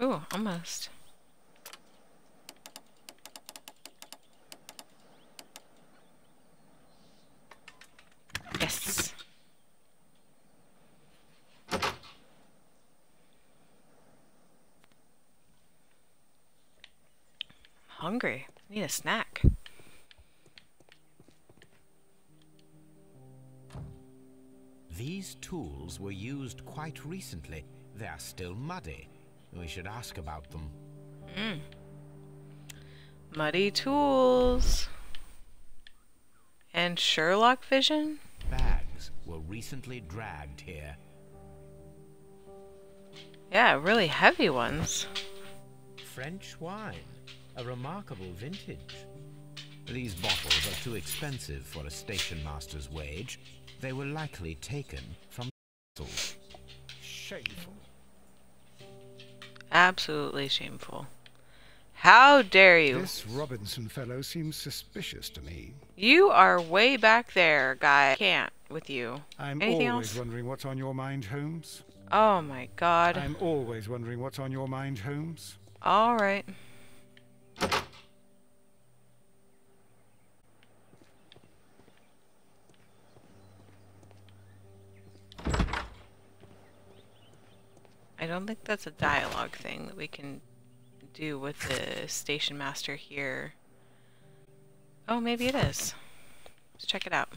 Ooh, almost. Yes. Hungry. Need a snack. These tools were used quite recently. They are still muddy. We should ask about them. Muddy tools. And Sherlock vision? Bags were recently dragged here. Yeah, really heavy ones. French wine, a remarkable vintage. These bottles are too expensive for a station master's wage. They were likely taken from vessels. Shameful. Absolutely shameful. How dare you? This Robinson fellow seems suspicious to me. You are way back there, guy. Can't with you. I'm Anything always else? wondering what's on your mind, Holmes. Oh my god. I'm always wondering what's on your mind, Holmes. All right. I don't think that's a dialogue thing that we can do with the station master here. Oh, maybe it is. Let's check it out.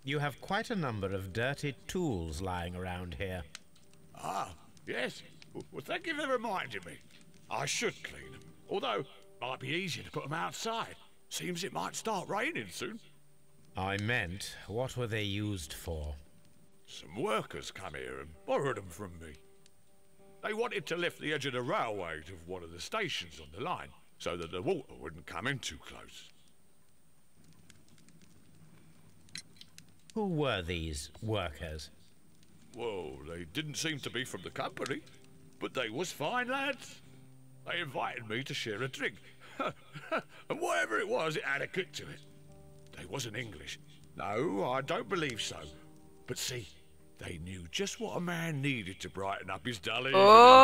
You have quite a number of dirty tools lying around here. Ah, yes. Well, thank you for reminding me. I should clean them. Although, might be easier to put them outside. Seems it might start raining soon. I meant, what were they used for? Some workers come here and borrowed them from me. They wanted to lift the edge of the railway to one of the stations on the line, so that the water wouldn't come in too close. Who were these workers? Well, they didn't seem to be from the company, but they was fine lads. They invited me to share a drink. And whatever it was, it had a kick to it. They wasn't English. No, I don't believe so. But see, they knew just what a man needed to brighten up his dull evening. Oh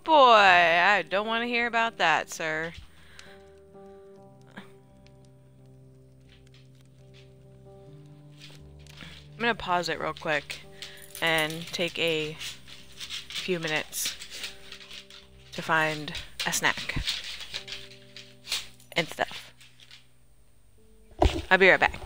boy, I don't want to hear about that, sir. I'm gonna pause it real quick and take a few minutes to find a snack and stuff. I'll be right back.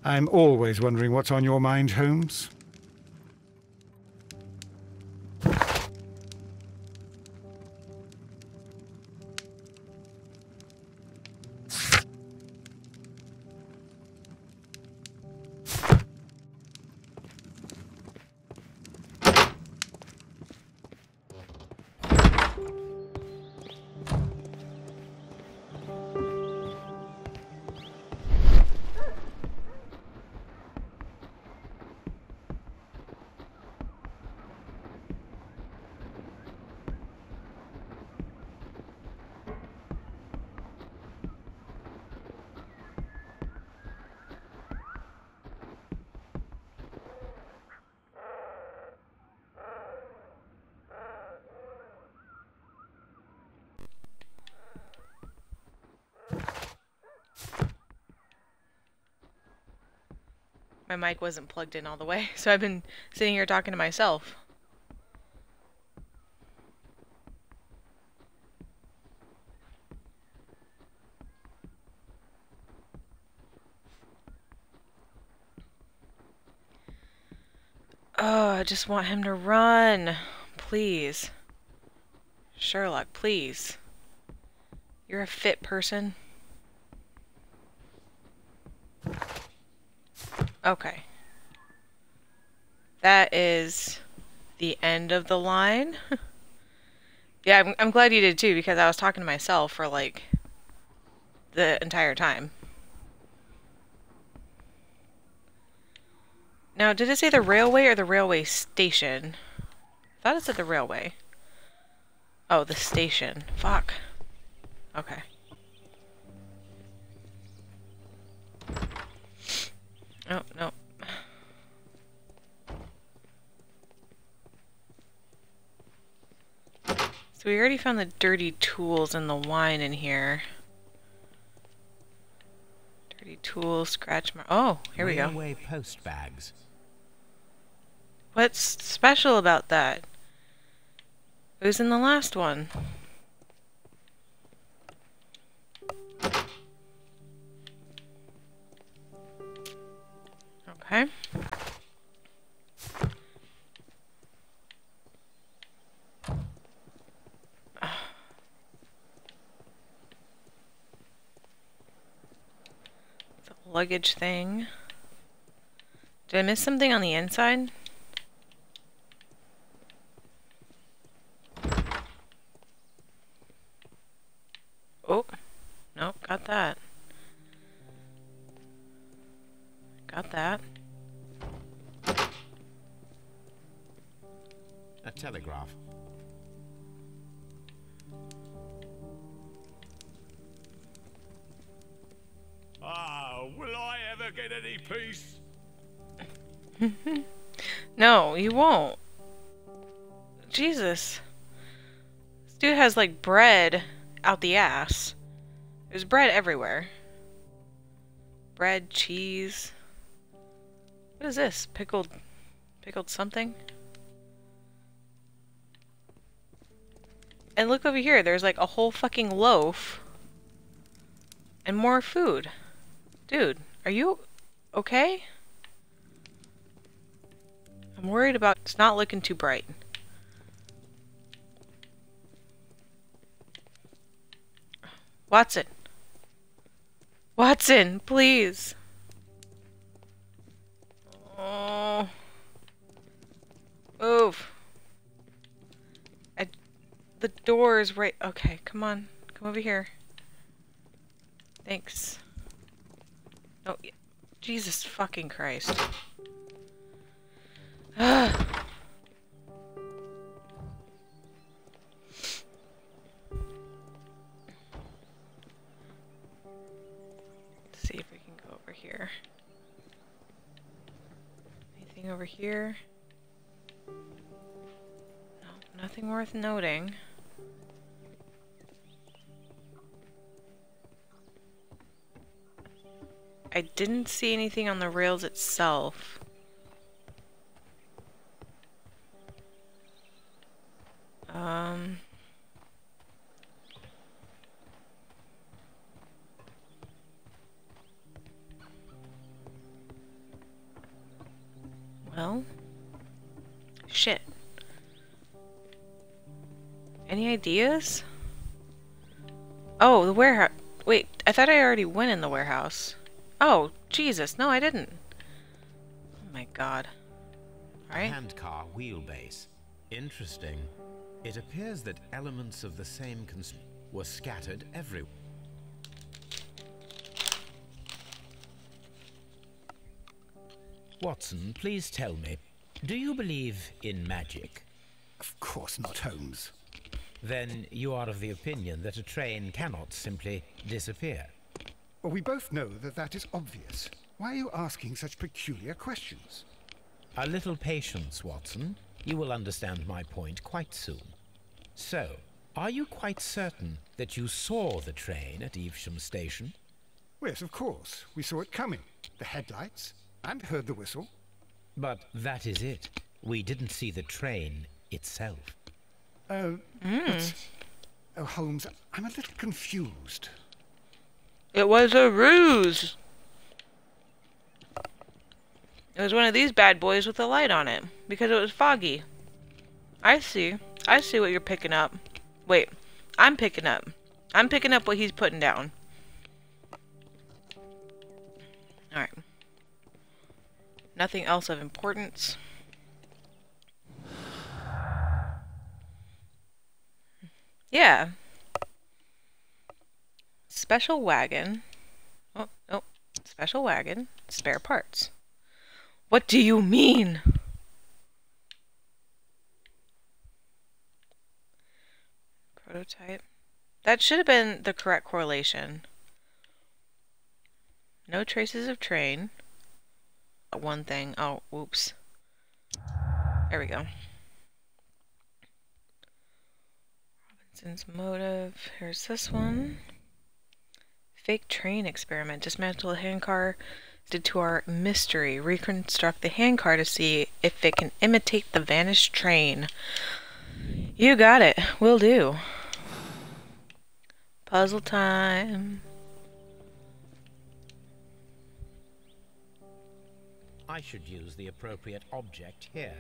I'm always wondering what's on your mind, Holmes. My mic wasn't plugged in all the way, so I've been sitting here talking to myself. Oh, I just want him to run. Please. Sherlock, please. You're a fit person. Okay. That is the end of the line. Yeah, I'm glad you did too, because I was talking to myself for like the entire time. Now, did it say the railway or the railway station? I thought it said the railway. Oh, the station. Fuck. Okay. Oh, no. So we already found the dirty tools and the wine in here. Dirty tools, scratch mark. Oh, here we go. Railway post bags. What's special about that? It was in the last one. Okay. It's a luggage thing. Did I miss something on the inside? Oh, nope, got that. Got that. A telegraph. Oh, will I ever get any peace? No, you won't. Jesus. This dude has like bread out the ass. There's bread everywhere. Bread, cheese. What is this? Pickled something? And look over here, there's like a whole fucking loaf. And more food. Dude, are you okay? I'm worried about it's not looking too bright. Watson. Watson, please. Oh. Move. The door is right. Okay, come on. Come over here. Thanks. No, Jesus fucking Christ. Let's see if we can go over here. Anything over here? No, nothing worth noting. I didn't see anything on the rails itself. Any ideas? Oh, the warehouse. Wait, I thought I already went in the warehouse. Oh, Jesus. No, I didn't. Oh my god. Alright. Handcar wheelbase. Interesting. It appears that elements of the same were scattered everywhere. Watson, please tell me, do you believe in magic? Of course not, Holmes. Then you are of the opinion that a train cannot simply disappear. Well, we both know that that is obvious. Why are you asking such peculiar questions? A little patience, Watson. You will understand my point quite soon. So, are you quite certain that you saw the train at Evesham Station? Yes, of course. We saw it coming. The headlights, and heard the whistle. But that is it. We didn't see the train itself. Oh, Holmes, I'm a little confused. It was a ruse. It was one of these bad boys with a light on it because it was foggy. I see. I see what you're picking up. Wait, I'm picking up. I'm picking up what he's putting down. Alright. Nothing else of importance. Yeah. Special wagon. Oh, no. Special wagon. Spare parts. What do you mean? Prototype. That should have been the correct correlation. No traces of train. One thing. Oh, whoops. There we go. Robinson's motive. Here's this one. Fake train experiment. Dismantle the handcar. Did to our mystery. Reconstruct the handcar to see if it can imitate the vanished train. You got it. Will do. Puzzle time. I should use the appropriate object here.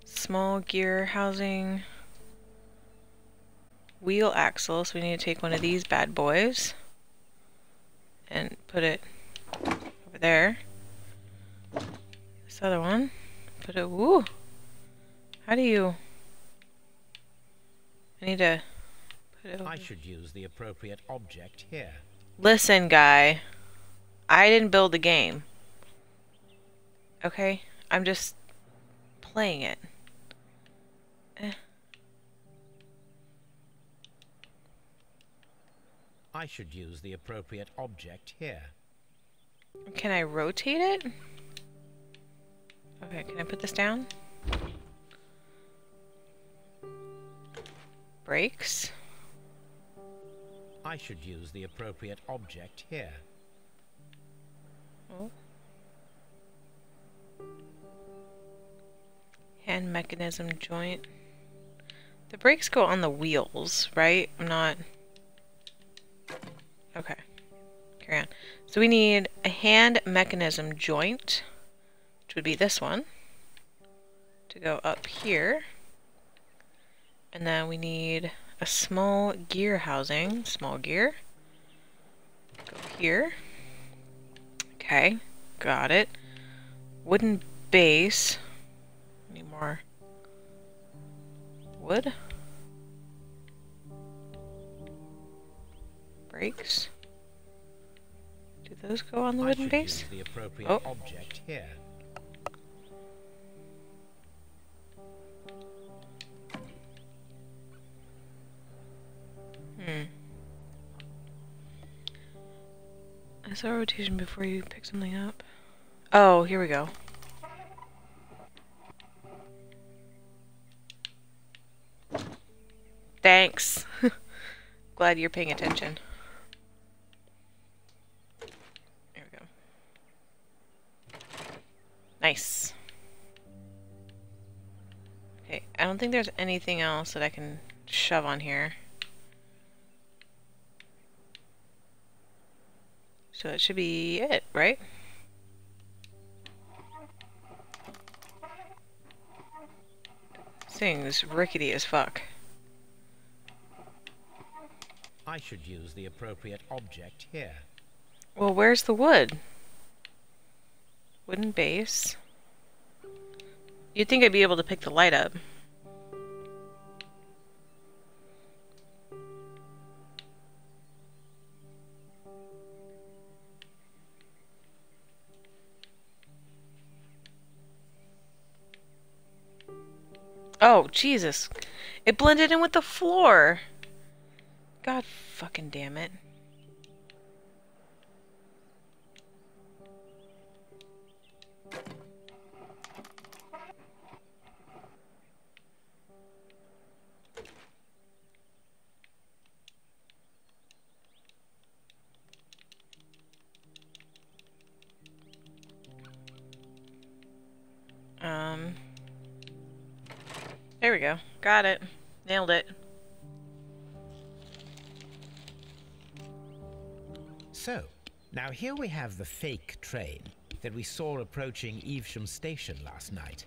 Small gear housing. Wheel axle. So we need to take one of these bad boys and put it over there. This other one. Put it. Woo! How do you... I need to put it over. I should use the appropriate object here. Listen, guy. I didn't build the game. Okay? I'm just playing it. I should use the appropriate object here. Can I rotate it? Okay, can I put this down? Brakes. I should use the appropriate object here. Oh. Hand mechanism joint. The brakes go on the wheels, right? I'm not... Okay. Carry on. So we need a hand mechanism joint, which would be this one, to go up here. And then we need a small gear housing, small gear. Go here. Okay, got it. Wooden base. Need more wood. Brakes. Do those go on the wooden base? Use the appropriate object here. I saw rotation before you pick something up. Oh, here we go. Thanks. Glad you're paying attention. There we go. Nice. Okay, I don't think there's anything else that I can shove on here. So that should be it, right? thing's rickety as fuck. I should use the appropriate object here. Well, where's the wood? Wooden base. You'd think I'd be able to pick the light up. Oh, Jesus. It blended in with the floor. God fucking damn it. There we go. Got it. Nailed it. So, now here we have the fake train that we saw approaching Evesham Station last night.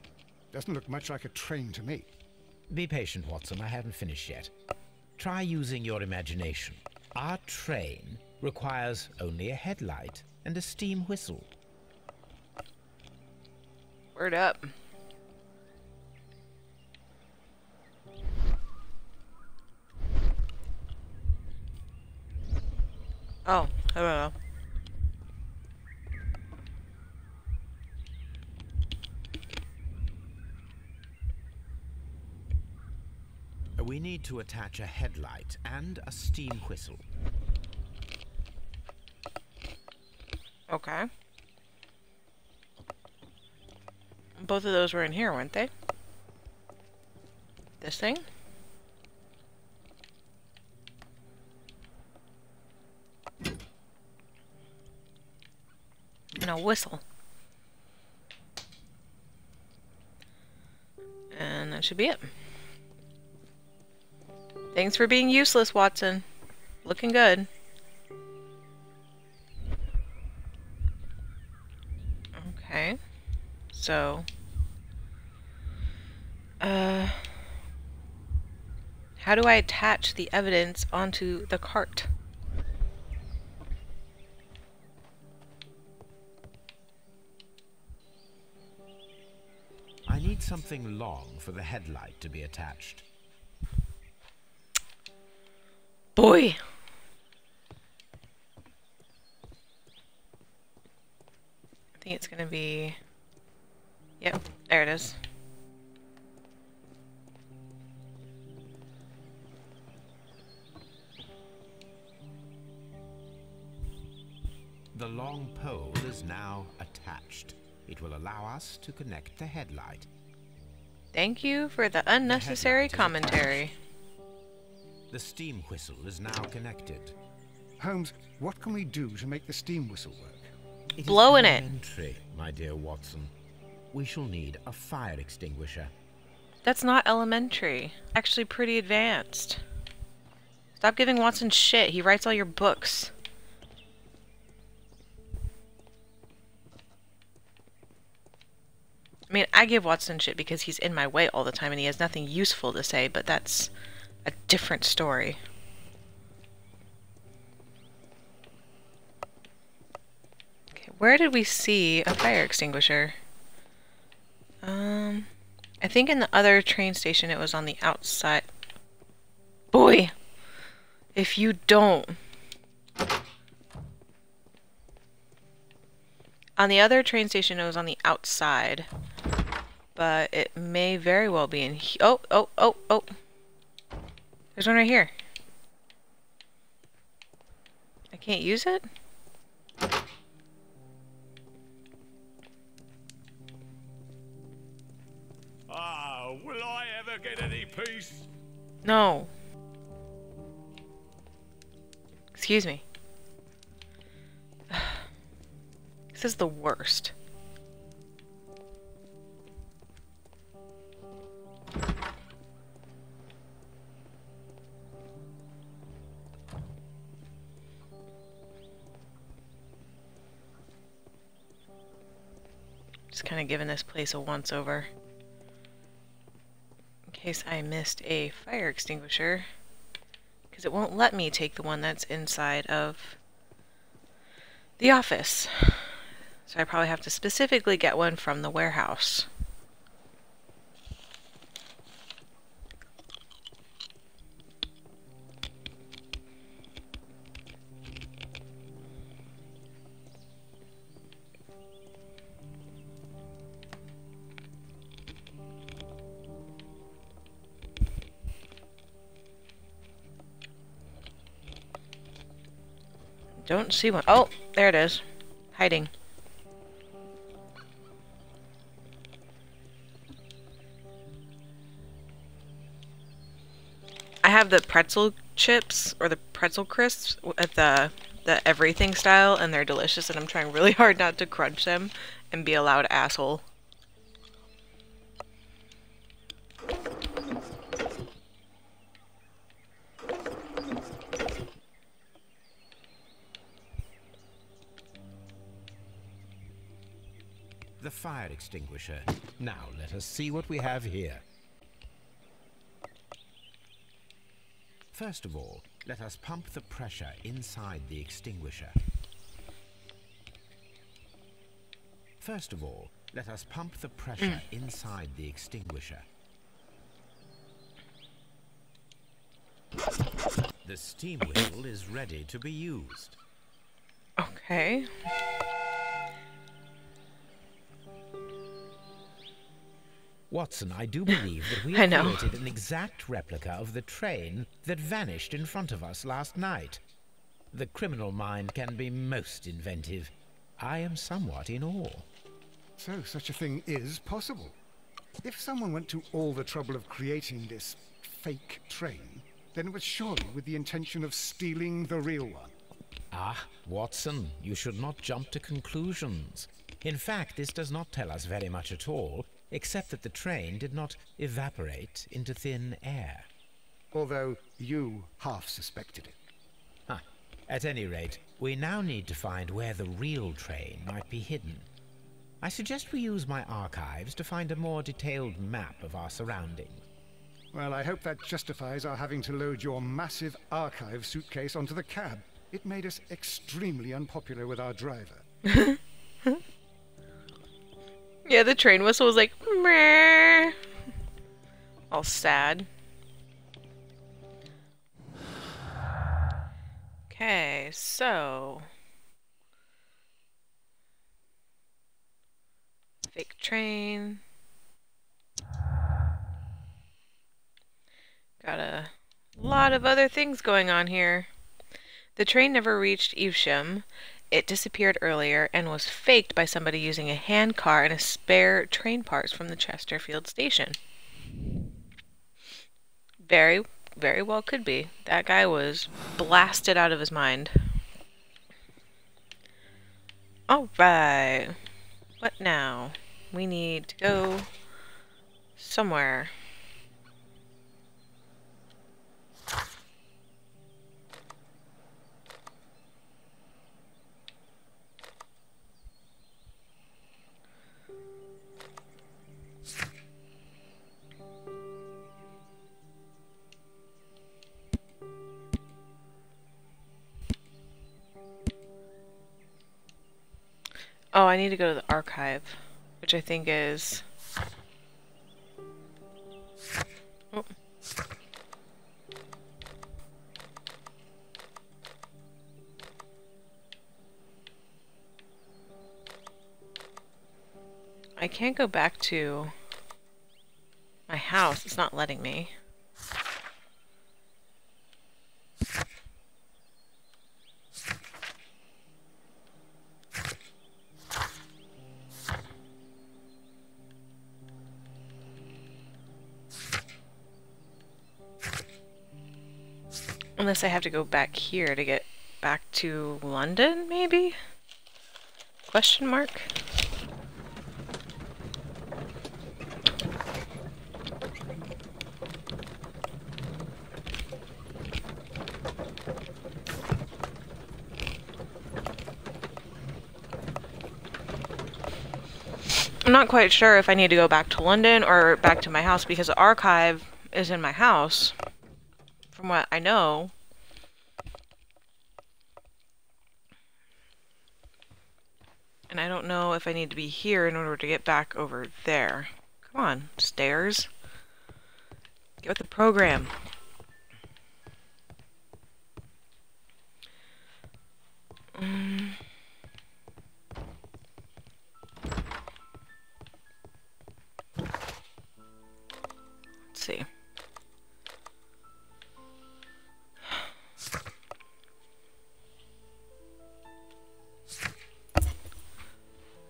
Doesn't look much like a train to me. Be patient, Watson. I haven't finished yet. Try using your imagination. Our train requires only a headlight and a steam whistle. Word up. Oh, hello. We need to attach a headlight and a steam whistle. Okay. Both of those were in here, weren't they? This thing? And a whistle. And that should be it. Thanks for being useless, Watson. Looking good. Okay. So, how do I attach the evidence onto the cart? I need something long for the headlight to be attached. Boy! I think it's gonna be... Yep, there it is. The long pole is now attached. It will allow us to connect the headlight. Thank you for the unnecessary commentary. The steam whistle is now connected. Holmes, what can we do to make the steam whistle work? It Blow in is it. elementary, my dear Watson. We shall need a fire extinguisher. That's not elementary. Actually pretty advanced. Stop giving Watson shit. He writes all your books. I mean, I give Watson shit because he's in my way all the time and he has nothing useful to say, but that's a different story. Okay, where did we see a fire extinguisher? I think in the other train station it was on the outside. Boy! If you don't... On the other train station it was on the outside. But it may very well be in here. Oh! There's one right here. I can't use it? Oh, will I ever get any peace? No. Excuse me. This is the worst. Just kind of giving this place a once over. Okay, case I missed a fire extinguisher, because it won't let me take the one that's inside of the office. So I probably have to specifically get one from the warehouse. Don't see one. Oh, there it is. Hiding. I have the pretzel chips, or the pretzel crisps, at the everything style, and they're delicious, and I'm trying really hard not to crunch them and be a loud asshole. The fire extinguisher. Now let us see what we have here. First of all, let us pump the pressure inside the extinguisher. First of all, let us pump the pressure inside the extinguisher. The steam whistle is ready to be used. Okay. Watson, I do believe that we have created an exact replica of the train that vanished in front of us last night. The criminal mind can be most inventive. I am somewhat in awe. So such a thing is possible. If someone went to all the trouble of creating this fake train, then it was surely with the intention of stealing the real one. Ah, Watson, you should not jump to conclusions. In fact, this does not tell us very much at all, except that the train did not evaporate into thin air. Although you half suspected it. At any rate, we now need to find where the real train might be hidden. I suggest we use my archives to find a more detailed map of our surroundings. Well, I hope that justifies our having to load your massive archive suitcase onto the cab. It made us extremely unpopular with our driver. Yeah, the train whistle was like, meh. All sad. Okay, so fake train. Got a lot of other things going on here. The train never reached Evesham. It disappeared earlier and was faked by somebody using a hand car and a spare train parts from the Chesterfield station. Very, very well could be. That guy was blasted out of his mind. Alright. What now? We need to go somewhere. Oh, I need to go to the archive, which I think is... Oh. I can't go back to my house. It's not letting me. Unless I have to go back here to get back to London, maybe? Question mark? I'm not quite sure if I need to go back to London or back to my house because the archive is in my house, from what I know. And I don't know if I need to be here in order to get back over there. Come on, stairs. Get with the program. Let's see.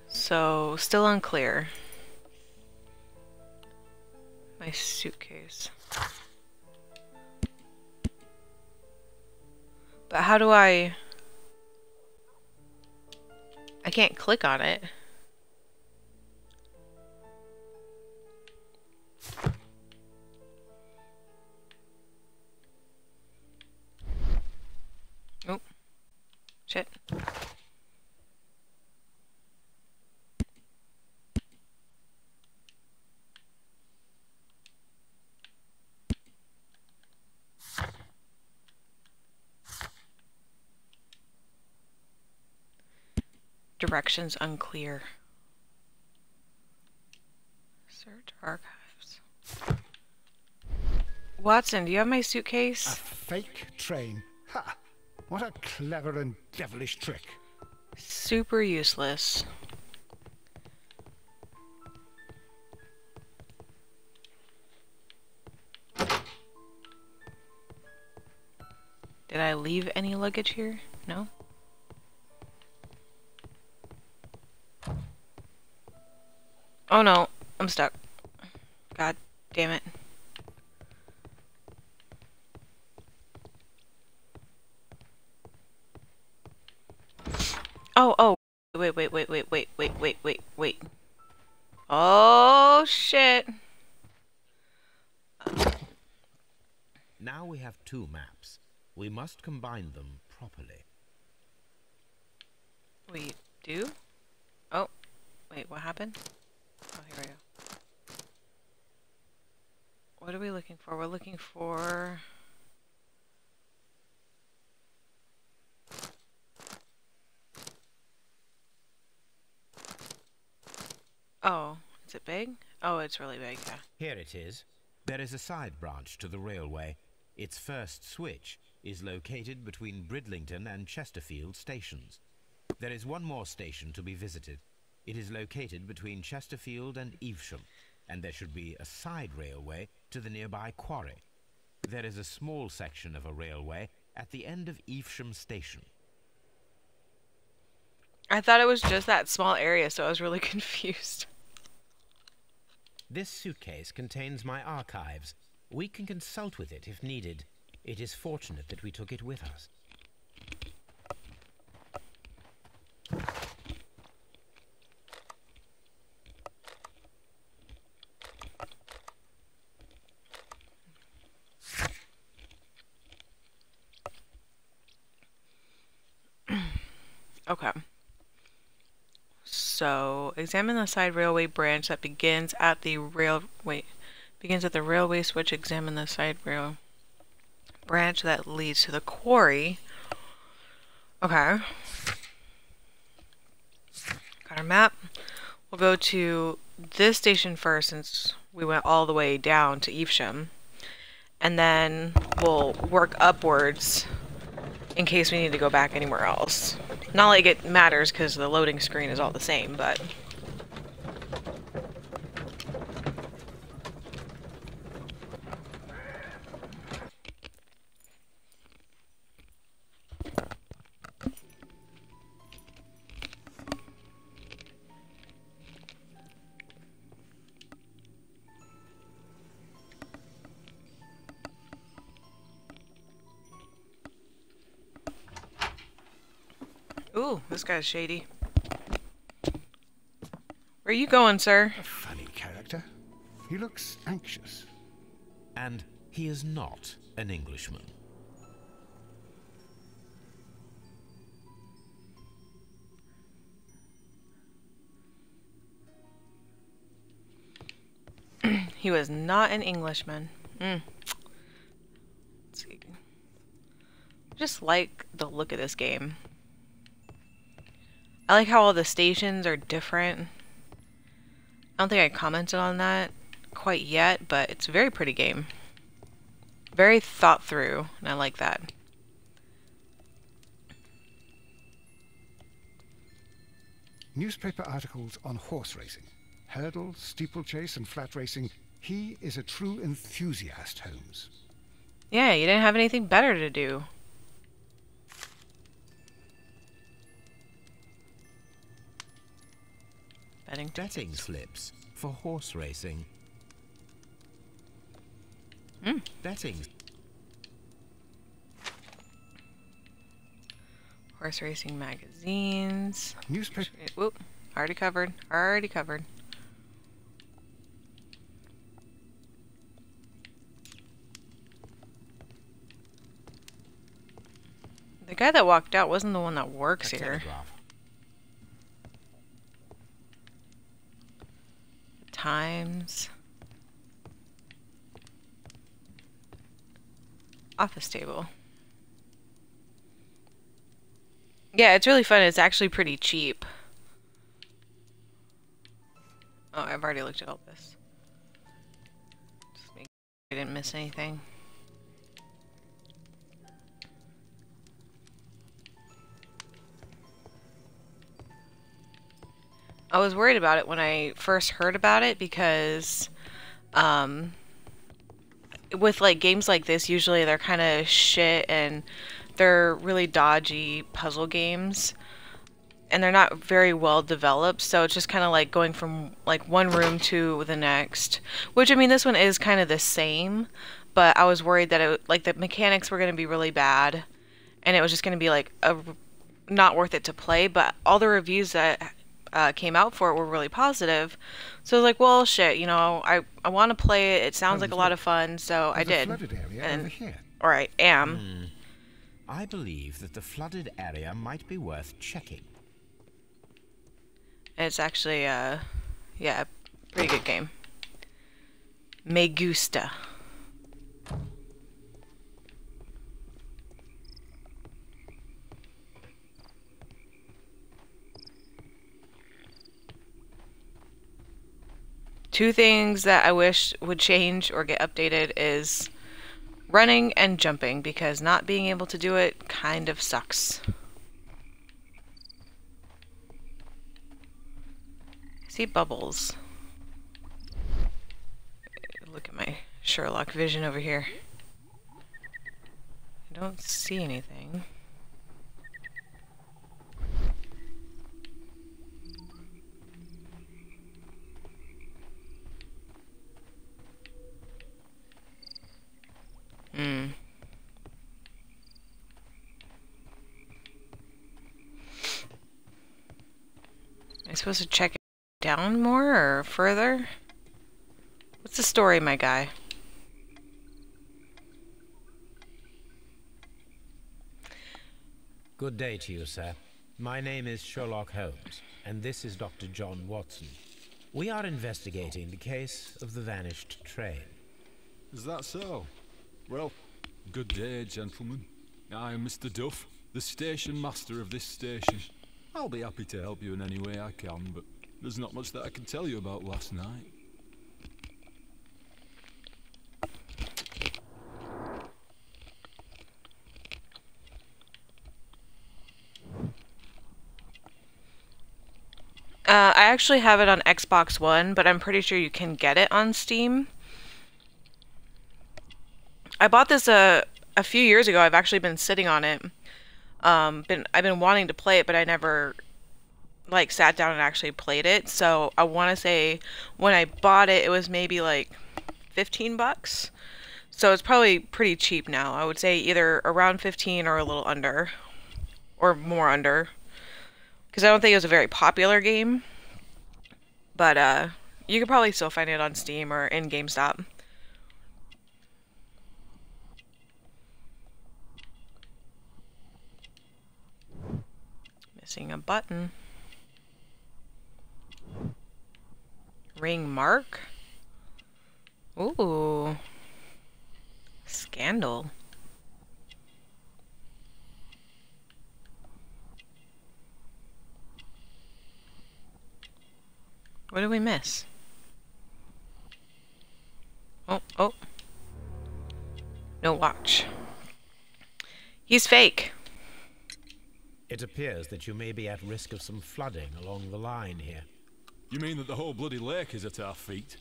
So, still unclear. My suitcase. But how do I can't click on it. Oh. Shit. Directions unclear. Search archives. Watson, do you have my suitcase? A fake train. Ha! What a clever and devilish trick. Super useless. Did I leave any luggage here? No? Oh no, I'm stuck. God damn it. Oh, wait. Oh, shit. Now we have two maps. We must combine them properly. We do? Oh, wait, what happened? Oh, here we go. What are we looking for? We're looking for... Oh, is it big? Oh, it's really big, yeah. Here it is. There is a side branch to the railway. Its first switch is located between Bridlington and Chesterfield stations. There is one more station to be visited. It is located between Chesterfield and Evesham, and there should be a side railway to the nearby quarry. There is a small section of a railway at the end of Evesham station. I thought it was just that small area, so I was really confused. This suitcase contains my archives. We can consult with it if needed. It is fortunate that we took it with us. Okay. So, examine the side railway branch that begins at the railway switch. Examine the side rail branch that leads to the quarry. Okay. Got our map. We'll go to this station first since we went all the way down to Evesham. And then we'll work upwards in case we need to go back anywhere else. Not like it matters because the loading screen is all the same, but... Ooh, this guy's shady. Where are you going, sir? A funny character. He looks anxious. And he is not an Englishman. He was not an Englishman. Let's see. I just like the look of this game. I like how all the stations are different. I don't think I commented on that quite yet, but it's a very pretty game. Very thought through, and I like that. Newspaper articles on horse racing. Hurdle, steeplechase, and flat racing. He is a true enthusiast, Holmes. Yeah, you didn't have anything better to do. Betting slips for horse racing. Betting. Horse racing magazines. Newspaper. Whoop. Already covered. Already covered. The guy that walked out wasn't the one that works here. Telegraph. Times. Office table. Yeah, it's really fun. It's actually pretty cheap. Oh, I've already looked at all this. Just make sure I didn't miss anything. I was worried about it when I first heard about it because with like games like this, usually they're kind of shit and they're really dodgy puzzle games and they're not very well developed, so it's just kind of like going from like one room to the next, which I mean this one is kind of the same, but I was worried that it like the mechanics were going to be really bad and it was just going to be like not worth it to play, but all the reviews that came out for it were really positive, so I was like, well, shit, you know, I want to play it. It sounds like a lot of fun, so I did. Or I am. I believe that the flooded area might be worth checking. It's actually, yeah, pretty good game. Me gusta. Two things that I wish would change or get updated is running and jumping, because not being able to do it kind of sucks. I see bubbles. Look at my Sherlock vision over here. I don't see anything. Am I supposed to check it down more or further? What's the story, my guy? Good day to you, sir. My name is Sherlock Holmes, and this is Dr. John Watson. We are investigating the case of the vanished train. Is that so? Well, good day, gentlemen. I am Mr. Duff, the station master of this station. I'll be happy to help you in any way I can, but there's not much that I can tell you about last night. I actually have it on Xbox One, but I'm pretty sure you can get it on Steam. I bought this a few years ago. I've actually been sitting on it. I've been wanting to play it, but I never like sat down and actually played it. So I want to say when I bought it, it was maybe like 15 bucks. So it's probably pretty cheap now. I would say either around 15 or a little under, or more under, because I don't think it was a very popular game. But you could probably still find it on Steam or in GameStop. Missing a button. Ring mark. Ooh. Scandal. What did we miss? Oh, oh. No watch. He's fake. It appears that you may be at risk of some flooding along the line here. You mean that the whole bloody lake is at our feet?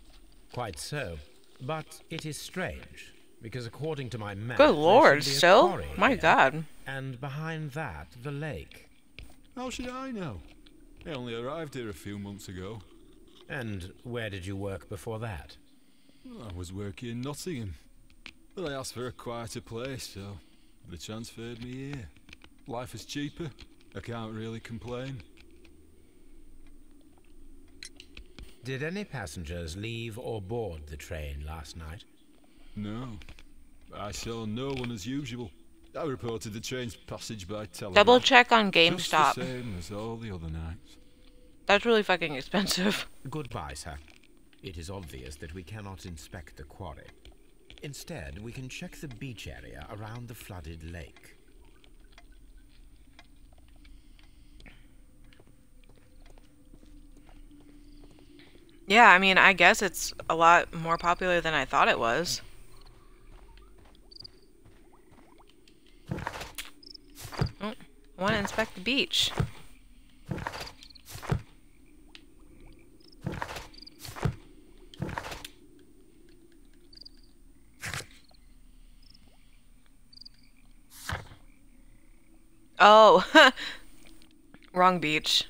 Quite so. But it is strange, because according to my map... Good lord, there should be a still? quarry My here, god. and behind that, the lake. How should I know? I only arrived here a few months ago. And where did you work before that? I was working in Nottingham. But I asked for a quieter place, so they transferred me here. Life is cheaper. I can't really complain. Did any passengers leave or board the train last night? No. I saw no one as usual. I reported the train's passage by telegraph. Double check on Just the GameStop. same as all the other nights. That's really fucking expensive. Goodbye, sir. It is obvious that we cannot inspect the quarry. Instead, we can check the beach area around the flooded lake. Yeah, I mean, I guess it's a lot more popular than I thought it was. Oh, I want to inspect the beach. Oh, wrong beach.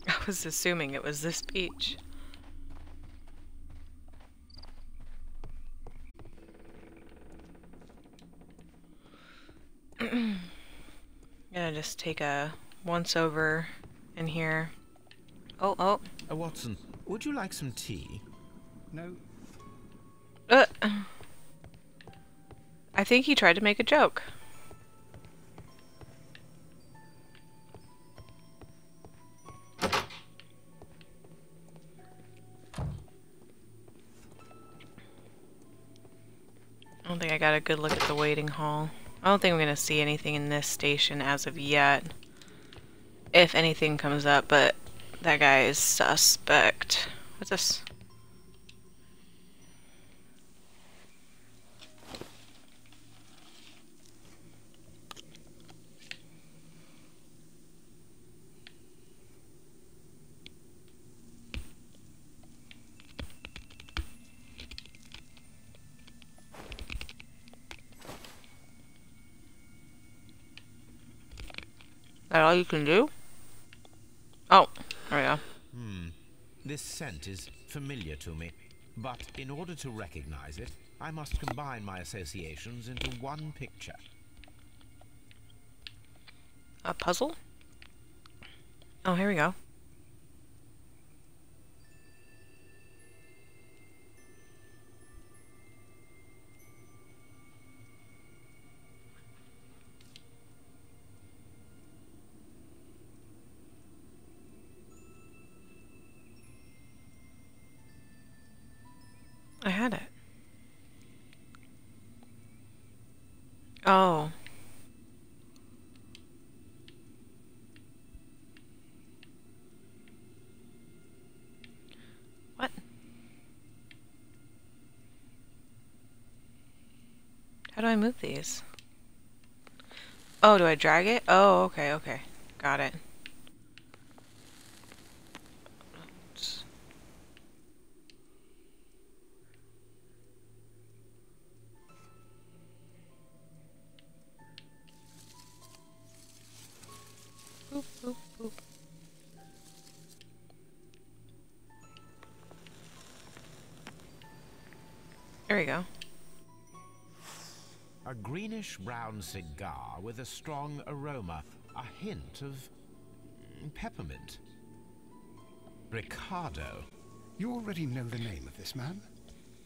I was assuming it was this beach. Gonna just take a once over in here. Oh, oh. Watson, would you like some tea? No. I think he tried to make a joke. I don't think I got a good look at the waiting hall. I don't think I'm gonna see anything in this station as of yet. If anything comes up, but that guy is suspect. What's this? That all you can do? Oh, there we go. This scent is familiar to me, but in order to recognize it, I must combine my associations into one picture. A puzzle? Oh, here we go. I had it. Oh. What? How do I move these? Oh, do I drag it? Oh, okay, okay. Got it. Boop, boop, boop. There we go. A greenish-brown cigar with a strong aroma, a hint of peppermint. Ricardo. You already know the name of this man?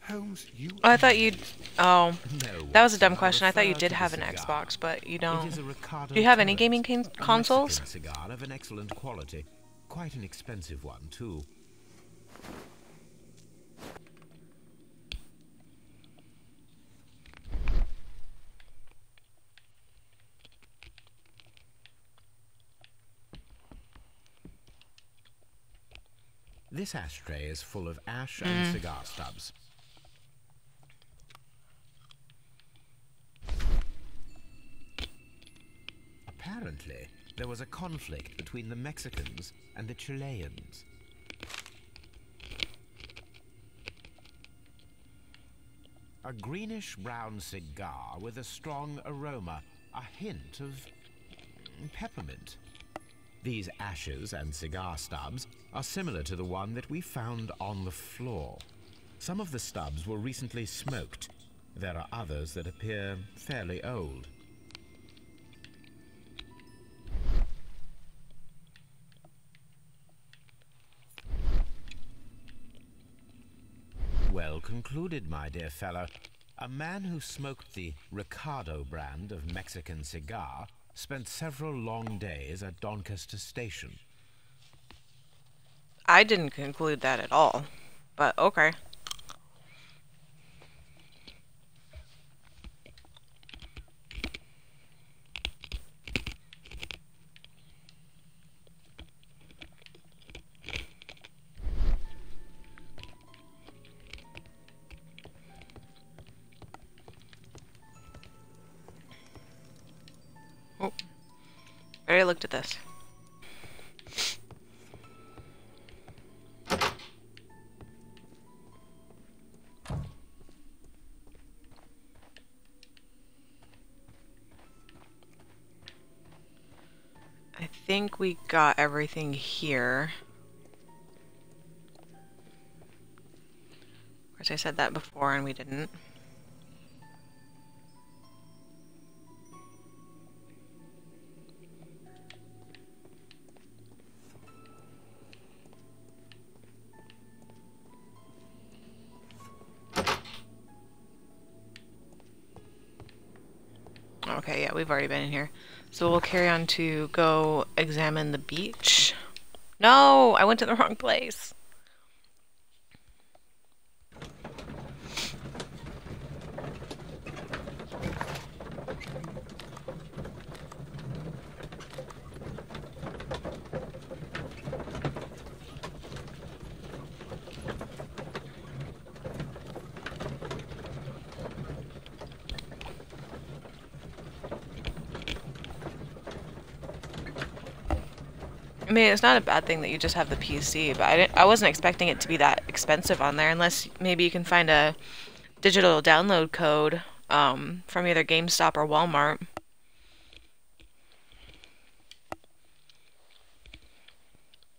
Holmes, you... Oh, I thought you'd... Oh. No, That was a dumb Watson, I question. I thought you refer did to have the an cigar. Xbox, but you It don't. is a Ricardo Do you have any Torres, gaming a consoles? Mexican cigar of an excellent quality. Quite an expensive one, too. This ashtray is full of ash and cigar stubs. Apparently, there was a conflict between the Mexicans and the Chileans. A greenish-brown cigar with a strong aroma, a hint of peppermint. These ashes and cigar stubs are similar to the one that we found on the floor. Some of the stubs were recently smoked. There are others that appear fairly old. Well concluded, my dear fellow. A man who smoked the Ricardo brand of Mexican cigar spent several long days at Doncaster Station. I didn't conclude that at all, but okay. Oh, I already looked at this. I think we got everything here. Of course, I said that before and we didn't. Okay, yeah, we've already been in here. So we'll carry on to go examine the beach. No, I went to the wrong place. I mean, it's not a bad thing that you just have the PC, but I wasn't expecting it to be that expensive on there, unless maybe you can find a digital download code from either GameStop or Walmart.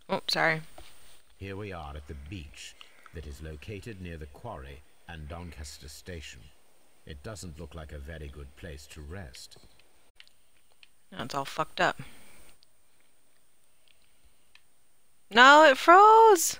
Oh, sorry. Here we are at the beach that is located near the quarry and Doncaster Station. It doesn't look like a very good place to rest. Now it's all fucked up. No, it froze!